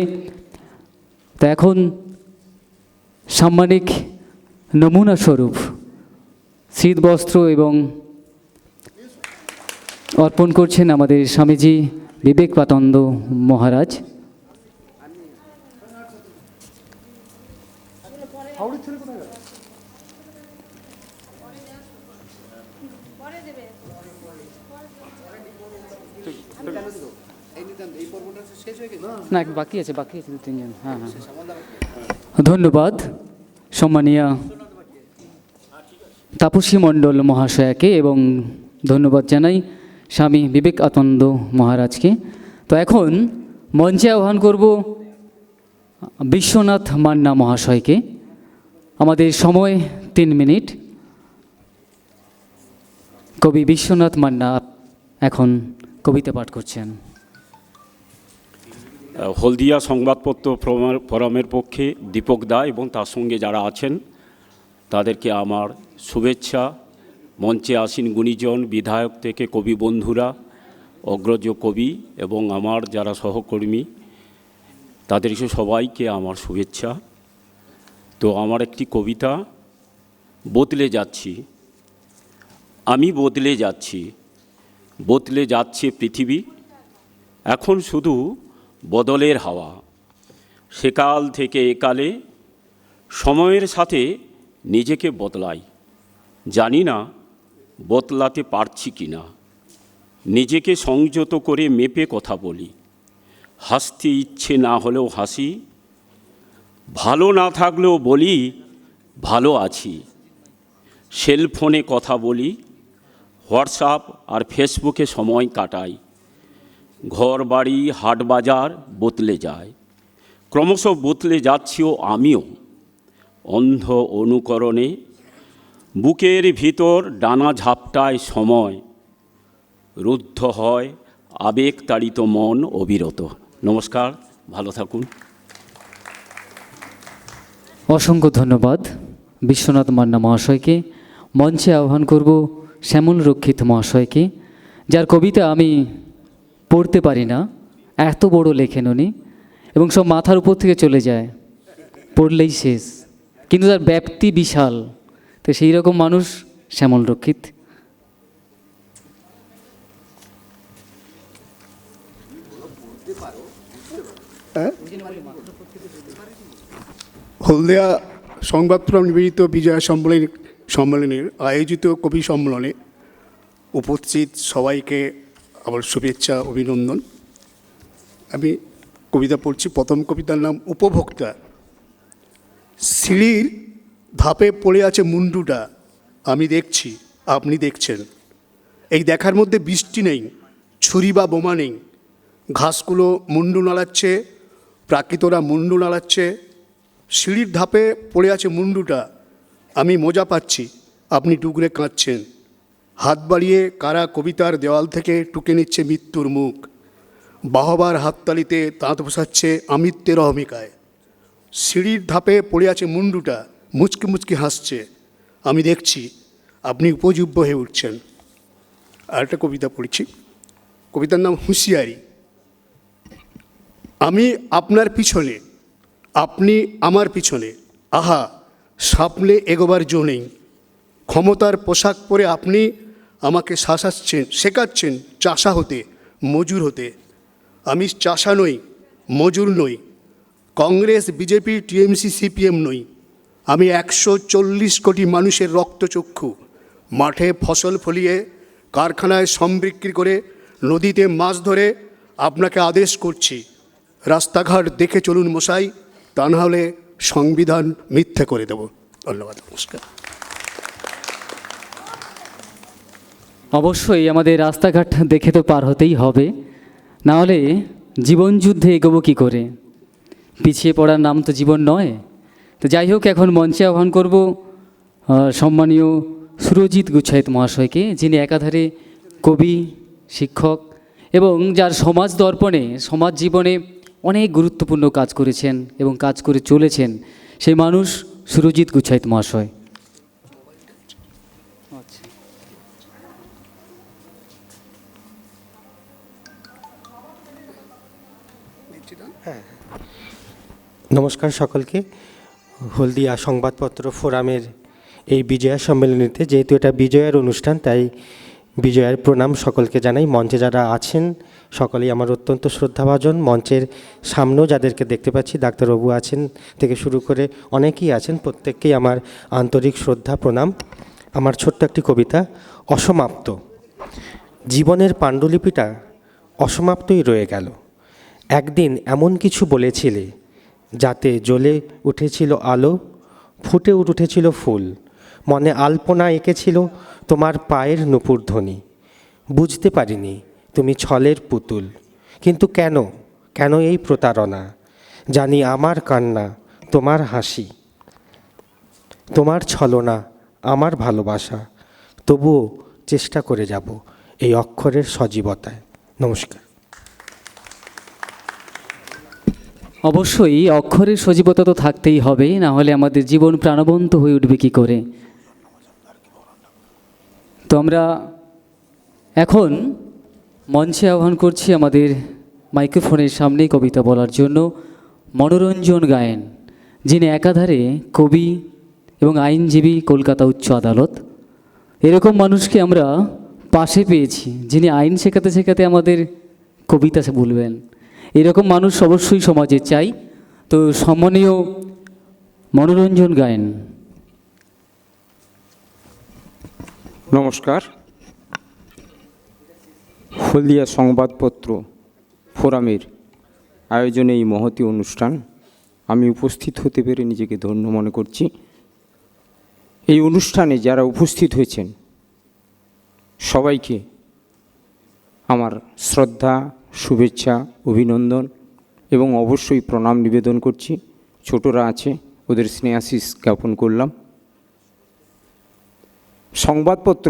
তো এখন সাম্মানিক নমুনা স্বরূপ শীতবস্ত্র এবং অর্পণ করছেন আমাদের স্বামীজি বিবেকানন্দ মহারাজ। না বাকি আছে 2-3 জন। হ্যাঁ, ধন্যবাদ সম্মানীয় তাপসী মণ্ডল মহাশয়াকে এবং ধন্যবাদ জানাই স্বামী বিবেকানন্দ মহারাজকে। তো এখন মঞ্চে আহ্বান করব বিশ্বনাথ মান্না মহাশয়কে। আমাদের সময় 3 মিনিট। কবি বিশ্বনাথ মান্না এখন কবিতা পাঠ করছেন। হলদিয়া সংবাদপত্র ফোরামের পক্ষে দীপক দা এবং তার সঙ্গে যারা আছেন তাদেরকে আমার শুভেচ্ছা। মঞ্চে আসীন গুণীজন, বিধায়ক থেকে কবি বন্ধুরা, অগ্রজ কবি এবং আমার যারা সহকর্মী তাদেরকে সবাইকে আমার শুভেচ্ছা। তো আমার একটি কবিতা, বদলে যাচ্ছি। আমি বদলে যাচ্ছি, বদলে যাচ্ছে পৃথিবী, এখন শুধু বদলের হাওয়া। সেকাল থেকে একালে সময়ের সাথে নিজেকে বদলাই, জানি না বদলাতে পারছি কি না। নিজেকে সংযত করে মেপে কথা বলি, হাসতে ইচ্ছে না হলেও হাসি, ভালো না থাকলেও বলি ভালো আছি। সেলফোনে কথা বলি, হোয়াটসঅ্যাপ আর ফেসবুকে সময় কাটাই। ঘর বাড়ি হাট বাজার বদলে যায়, ক্রমশ বদলে যাচ্ছিও আমিও। অন্ধ অনুকরণে বুকের ভিতর ডানা ঝাপটায় সময়, রুদ্ধ হয় আবেগ তাড়িত মন অবিরত। নমস্কার, ভালো থাকুন। অসংখ্য ধন্যবাদ বিশ্বনাথ মান্না মহাশয়কে। মঞ্চে আহ্বান করব শ্যামল রক্ষিত মহাশয়কে, যার কবিতা আমি পড়তে পারি না, এত বড় লেখেন উনি এবং সব মাথার উপর থেকে চলে যায়, পড়লেই শেষ, কিন্তু তার ব্যাপ্তি বিশাল। তো সেই রকম মানুষ শ্যামল রক্ষিত। হলদিয়া সংবাদপত্র নিবেদিত বিজয়া সম্মেলনের আয়োজিত কবি সম্মেলনে উপস্থিত সবাইকে আমার শুভেচ্ছা, অভিনন্দন। আমি কবিতা পড়ছি। প্রথম কবিতার নাম উপভোক্তা। সিঁড়ির ধাপে পড়ে আছে মুন্ডুটা, আমি দেখছি, আপনি দেখছেন। এই দেখার মধ্যে বৃষ্টি নেই, ছুরি বা বোমা নেই। ঘাসগুলো মুন্ডু নাড়াচ্ছে, প্রাকৃতরা মুন্ডু নাড়াচ্ছে। সিঁড়ির ধাপে পড়ে আছে মুন্ডুটা, আমি মজা পাচ্ছি, আপনি ডুকরে কাঁদছেন। হাত বাড়িয়ে কারা কবিতার দেওয়াল থেকে টুকে নিচ্ছে মৃত্যুর মুখ। বাহবার হাততালিতে দাঁত বসাচ্ছে আমৃত্যের অহমিকায়। সিঁড়ির ধাপে পড়ে আছে মুন্ডুটা, মুচকি মুচকি হাসছে, আমি দেখছি, আপনি উপজীব্য হয়ে উঠছেন। আরেকটা কবিতা পড়ছি, কবিতার নাম হুঁশিয়ারি। আমি আপনার পিছনে, আপনি আমার পিছনে, আহা সামনে এগোবার জো নেই। ক্ষমতার পোশাক পরে আপনি আমাকে শেখাচ্ছেন চাষা হতে, মজুর হতে। আমি চাষা নই, মজুর নই, কংগ্রেস, বিজেপি, টিএমসি, সিপিএম নই। আমি 140 কোটি মানুষের রক্তচক্ষু। মাঠে ফসল ফলিয়ে, কারখানায় শ্রম বিক্রি করে, নদীতে মাছ ধরে আপনাকে আদেশ করছি, রাস্তাঘাট দেখে চলুন মশাই, তা না হলে সংবিধান মিথ্যে করে দেব। ধন্যবাদ, নমস্কার। অবশ্যই আমাদের রাস্তাঘাট দেখে তো পার হতেই হবে, না হলে জীবনযুদ্ধে এগোবো কী করে? পিছিয়ে পড়ার নাম তো জীবন নয়। তো যাই হোক, এখন মঞ্চে আহ্বান করব সম্মানীয় সুরজিৎ গুচ্ছাইত মহাশয়কে, যিনি একাধারে কবি, শিক্ষক এবং যার সমাজ দর্পণে, সমাজ জীবনে অনেক গুরুত্বপূর্ণ কাজ করেছেন এবং কাজ করে চলেছেন সেই মানুষ সুরজিৎ গুচ্ছাইত মহাশয়। নমস্কার সকলকে। হলদিয়া সংবাদপত্র ফোরামের এই বিজয়া সম্মেলনীতে, যেহেতু এটা বিজয়ের অনুষ্ঠান, তাই বিজয়ের প্রণাম সকলকে জানাই। মঞ্চে যারা আছেন সকলেই আমার অত্যন্ত শ্রদ্ধাভাজন। মঞ্চের সামনেও যাদেরকে দেখতে পাচ্ছি, ডাক্তারবাবু আছেন থেকে শুরু করে অনেকেই আছেন, প্রত্যেককেই আমার আন্তরিক শ্রদ্ধা প্রণাম। আমার ছোট্ট একটি কবিতা, অসমাপ্ত। জীবনের পাণ্ডুলিপিটা অসমাপ্তই রয়ে গেল। একদিন এমন কিছু বলেছিলে যাতে জ্বলে উঠেছিল আলো, ফুটে উঠেছিল ফুল, মনে আলপনা এঁকেছিল তোমার পায়ের নূপুর ধ্বনি। বুঝতে পারিনি তুমি ছলের পুতুল, কিন্তু কেন কেন এই প্রতারণা? জানি আমার কান্না তোমার হাসি, তোমার ছলনা আমার ভালোবাসা, তবুও চেষ্টা করে যাব এই অক্ষরের সজীবতায়। নমস্কার। অবশ্যই অক্ষরের সজীবতা তো থাকতেই হবে, না হলে আমাদের জীবন প্রাণবন্ত হয়ে উঠবে কী করে? তো আমরা এখন মঞ্চে আহ্বান করছি আমাদের মাইক্রোফোনের সামনে কবিতা বলার জন্য মনোরঞ্জন গায়েন, যিনি একাধারে কবি এবং আইনজীবী, কলকাতা উচ্চ আদালত। এরকম মানুষকে আমরা পাশে পেয়েছি, যিনি আইন শেখাতে শেখাতে আমাদের কবিতা বলবেন। এরকম মানুষ অবশ্যই সমাজে চাই। তো সম্মানীয় মনোরঞ্জন গায়েন। নমস্কার। হলদিয়া সংবাদপত্র ফোরামের আয়োজনে এই মহতী অনুষ্ঠান আমি উপস্থিত হতে পেরে নিজেকে ধন্য মনে করছি। এই অনুষ্ঠানে যারা উপস্থিত হয়েছেন সবাইকে আমার শ্রদ্ধা, শুভেচ্ছা, অভিনন্দন এবং অবশ্যই প্রণাম নিবেদন করছি। ছোটরা আছে, ওদের স্নেহাশিস জ্ঞাপন করলাম। সংবাদপত্র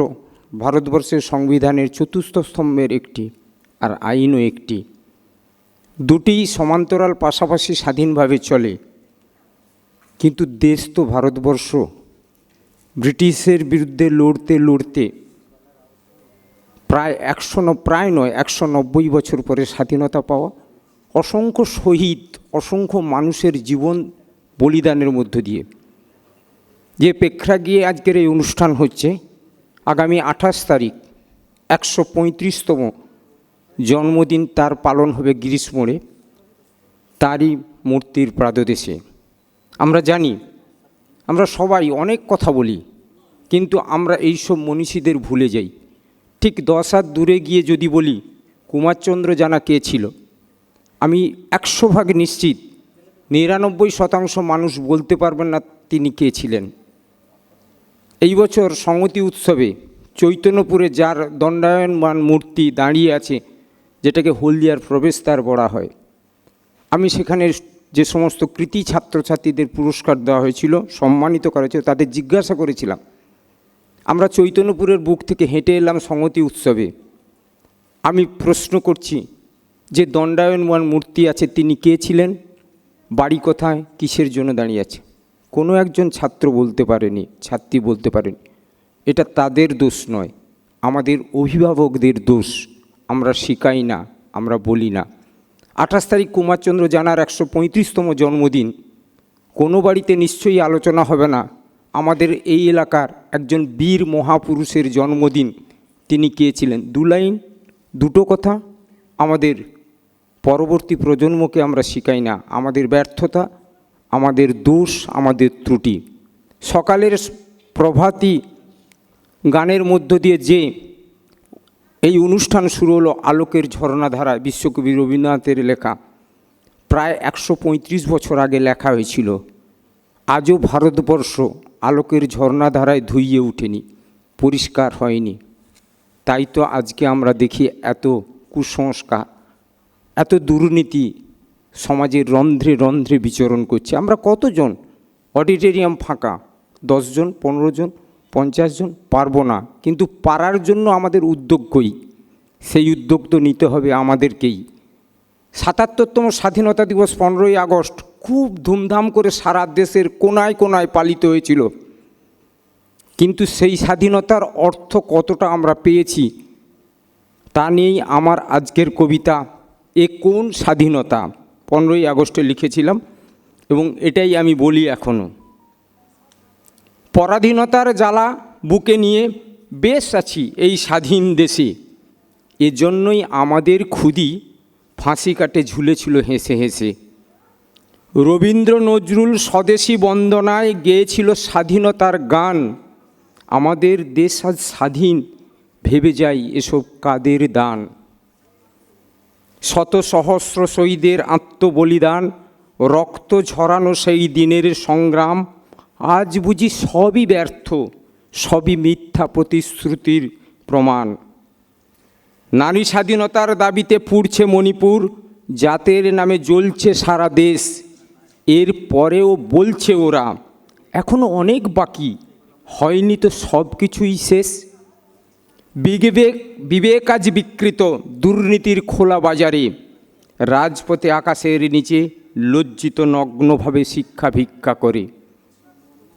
ভারতবর্ষের সংবিধানের চতুর্থ স্তম্ভের একটি, আর আইনও একটি। দুটিই সমান্তরাল পাশাপাশি স্বাধীনভাবে চলে। কিন্তু দেশ তো ভারতবর্ষ, ব্রিটিশের বিরুদ্ধে লড়তে লড়তে প্রায় 190 বছর পরে স্বাধীনতা পাওয়া, অসংখ্য শহীদ, অসংখ্য মানুষের জীবন বলিদানের মধ্য দিয়ে যে প্রেক্ষাগৃহে আজকের এই অনুষ্ঠান হচ্ছে, আগামী 28 তারিখ 135তম জন্মদিন তার পালন হবে গিরিশ মোড়ে, তারই মূর্তির প্রাদদেশে। আমরা জানি, আমরা সবাই অনেক কথা বলি, কিন্তু আমরা এইসব মনীষীদের ভুলে যাই। ঠিক 10 হাত দূরে গিয়ে যদি বলি কুমারচন্দ্র জানা কে ছিল, আমি 100 ভাগ নিশ্চিত 99% মানুষ বলতে পারবেন না তিনি কে ছিলেন। এই বছর সংহতি উৎসবে চৈতন্যপুরে যার দণ্ডায়মান মূর্তি দাঁড়িয়ে আছে, যেটাকে হলদিয়ার প্রবেশদ্বার বলা হয়, আমি সেখানে যে সমস্ত কৃতি ছাত্রছাত্রীদের পুরস্কার দেওয়া হয়েছিল, সম্মানিত করা হয়েছিল, তাদের জিজ্ঞাসা করেছিলাম, আমরা চৈতন্যপুরের বুক থেকে হেঁটে এলাম সংহতি উৎসবে, আমি প্রশ্ন করছি যে দণ্ডায়মান মূর্তি আছে তিনি কে ছিলেন, বাড়ি কোথায়, কিসের জন্য দাঁড়িয়ে আছে? কোনো একজন ছাত্র বলতে পারেনি, ছাত্রী বলতে পারেনি। এটা তাদের দোষ নয়, আমাদের অভিভাবকদের দোষ। আমরা শেখাই না, আমরা বলি না। 28 তারিখ কুমারচন্দ্র জানার 135তম জন্মদিন, কোনো বাড়িতে নিশ্চয়ই আলোচনা হবে না আমাদের এই এলাকার একজন বীর মহাপুরুষের জন্মদিন, তিনি কে ছিলেন। 2 লাইন, 2টো কথা আমাদের পরবর্তী প্রজন্মকে আমরা শেখাই না। আমাদের ব্যর্থতা, আমাদের দোষ, আমাদের ত্রুটি। সকালের প্রভাতী গানের মধ্য দিয়ে যে এই অনুষ্ঠান শুরু হলো আলোকের ঝর্ণাধারায়, বিশ্বকবি রবীন্দ্রনাথের লেখা, প্রায় 135 বছর আগে লেখা হয়েছিল। আজও ভারতবর্ষ আলোকের ঝর্ণাধারায় ধুইয়ে ওঠেনি, পরিষ্কার হয়নি। তাই তো আজকে আমরা দেখি এত কুসংস্কার, এত দুর্নীতি সমাজের রন্ধ্রে রন্ধ্রে বিচরণ করছে। আমরা কতজন? অডিটোরিয়াম ফাঁকা, 10 জন, 15 জন, 50 জন, পারবো না। কিন্তু পারার জন্য আমাদের উদ্যোগ কই? সেই উদ্যোগ তো নিতে হবে আমাদেরকেই। 77তম স্বাধীনতা দিবস 15ই আগস্ট খুব ধুমধাম করে সারা দেশের কোনায় কোনায় পালিত হয়েছিল, কিন্তু সেই স্বাধীনতার অর্থ কতটা আমরা পেয়েছি তা নিয়েই আমার আজকের কবিতা এ কোন স্বাধীনতা 15ই আগস্টে লিখেছিলাম, এবং এটাই আমি বলি এখনও। পরাধীনতার জ্বালা বুকে নিয়ে বেশ আছি এই স্বাধীন দেশে, এজন্যই আমাদের খুদি ফাঁসি কাটে ঝুলেছিল হেসে হেসে। রবীন্দ্র নজরুল স্বদেশী বন্দনায় গেয়েছিল স্বাধীনতার গান, আমাদের দেশ আজ স্বাধীন ভেবে যাই এসব কাদের দান। শত সহস্র শহীদের আত্মবলিদান, রক্ত ঝরানো সেই দিনের সংগ্রাম, আজ বুঝি সবই ব্যর্থ, সবই মিথ্যা প্রতিশ্রুতির প্রমাণ। নারী স্বাধীনতার দাবিতে পুড়ছে মণিপুর, জাতের নামে জ্বলছে সারা দেশ। এর পরেও বলছে ওরা এখনো অনেক বাকি, হয়নি তো সব কিছুই শেষ। বিবেক আজ বিকৃত দুর্নীতির খোলা বাজারে, রাজপথে আকাশের নিচে লজ্জিত নগ্নভাবে শিক্ষা ভিক্ষা করে।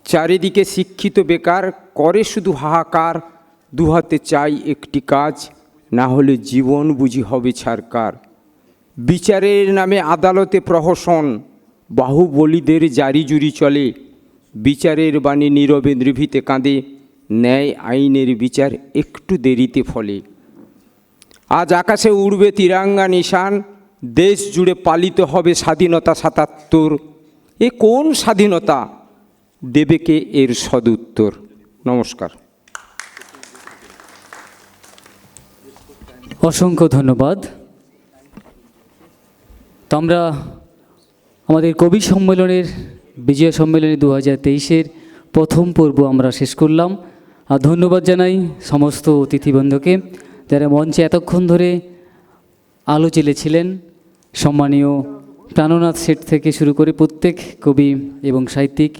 চারিদিকে শিক্ষিত বেকার করে শুধু হাহাকার, দুহাতে চাই একটি কাজ, না হলে জীবন বুঝি হবে ছারকার। বিচারের নামে আদালতে প্রহসন, বাহুবলীদের জারি জুরি চলে, বিচারের বাণী নীরবে নিভৃতে কাঁদে, ন্যায় আইনের বিচার একটু দেরিতে ফলে। আজ আকাশে উড়বে তিরঙ্গা নিশান, দেশ জুড়ে পালিত হবে স্বাধীনতা 77। এ কোন স্বাধীনতা, দেবে কে এর সদুত্তর? নমস্কার। অসংখ্য ধন্যবাদ। তো আমরা আমাদের কবি সম্মেলনের বিজয় সম্মেলনী 2023-এর প্রথম পর্ব আমরা শেষ করলাম। আর ধন্যবাদ জানাই সমস্ত অতিথিবৃন্দকে যারা মঞ্চে এতক্ষণ ধরে আলো জ্বেলেছিলেন। সম্মানীয় প্রাণনাথ শেঠ থেকে শুরু করে প্রত্যেক কবি এবং সাহিত্যিক,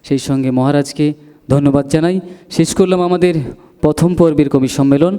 সেই সঙ্গে মহারাজকে ধন্যবাদ জানাই। শেষ করলাম আমাদের প্রথম পর্বের কবি সম্মেলন।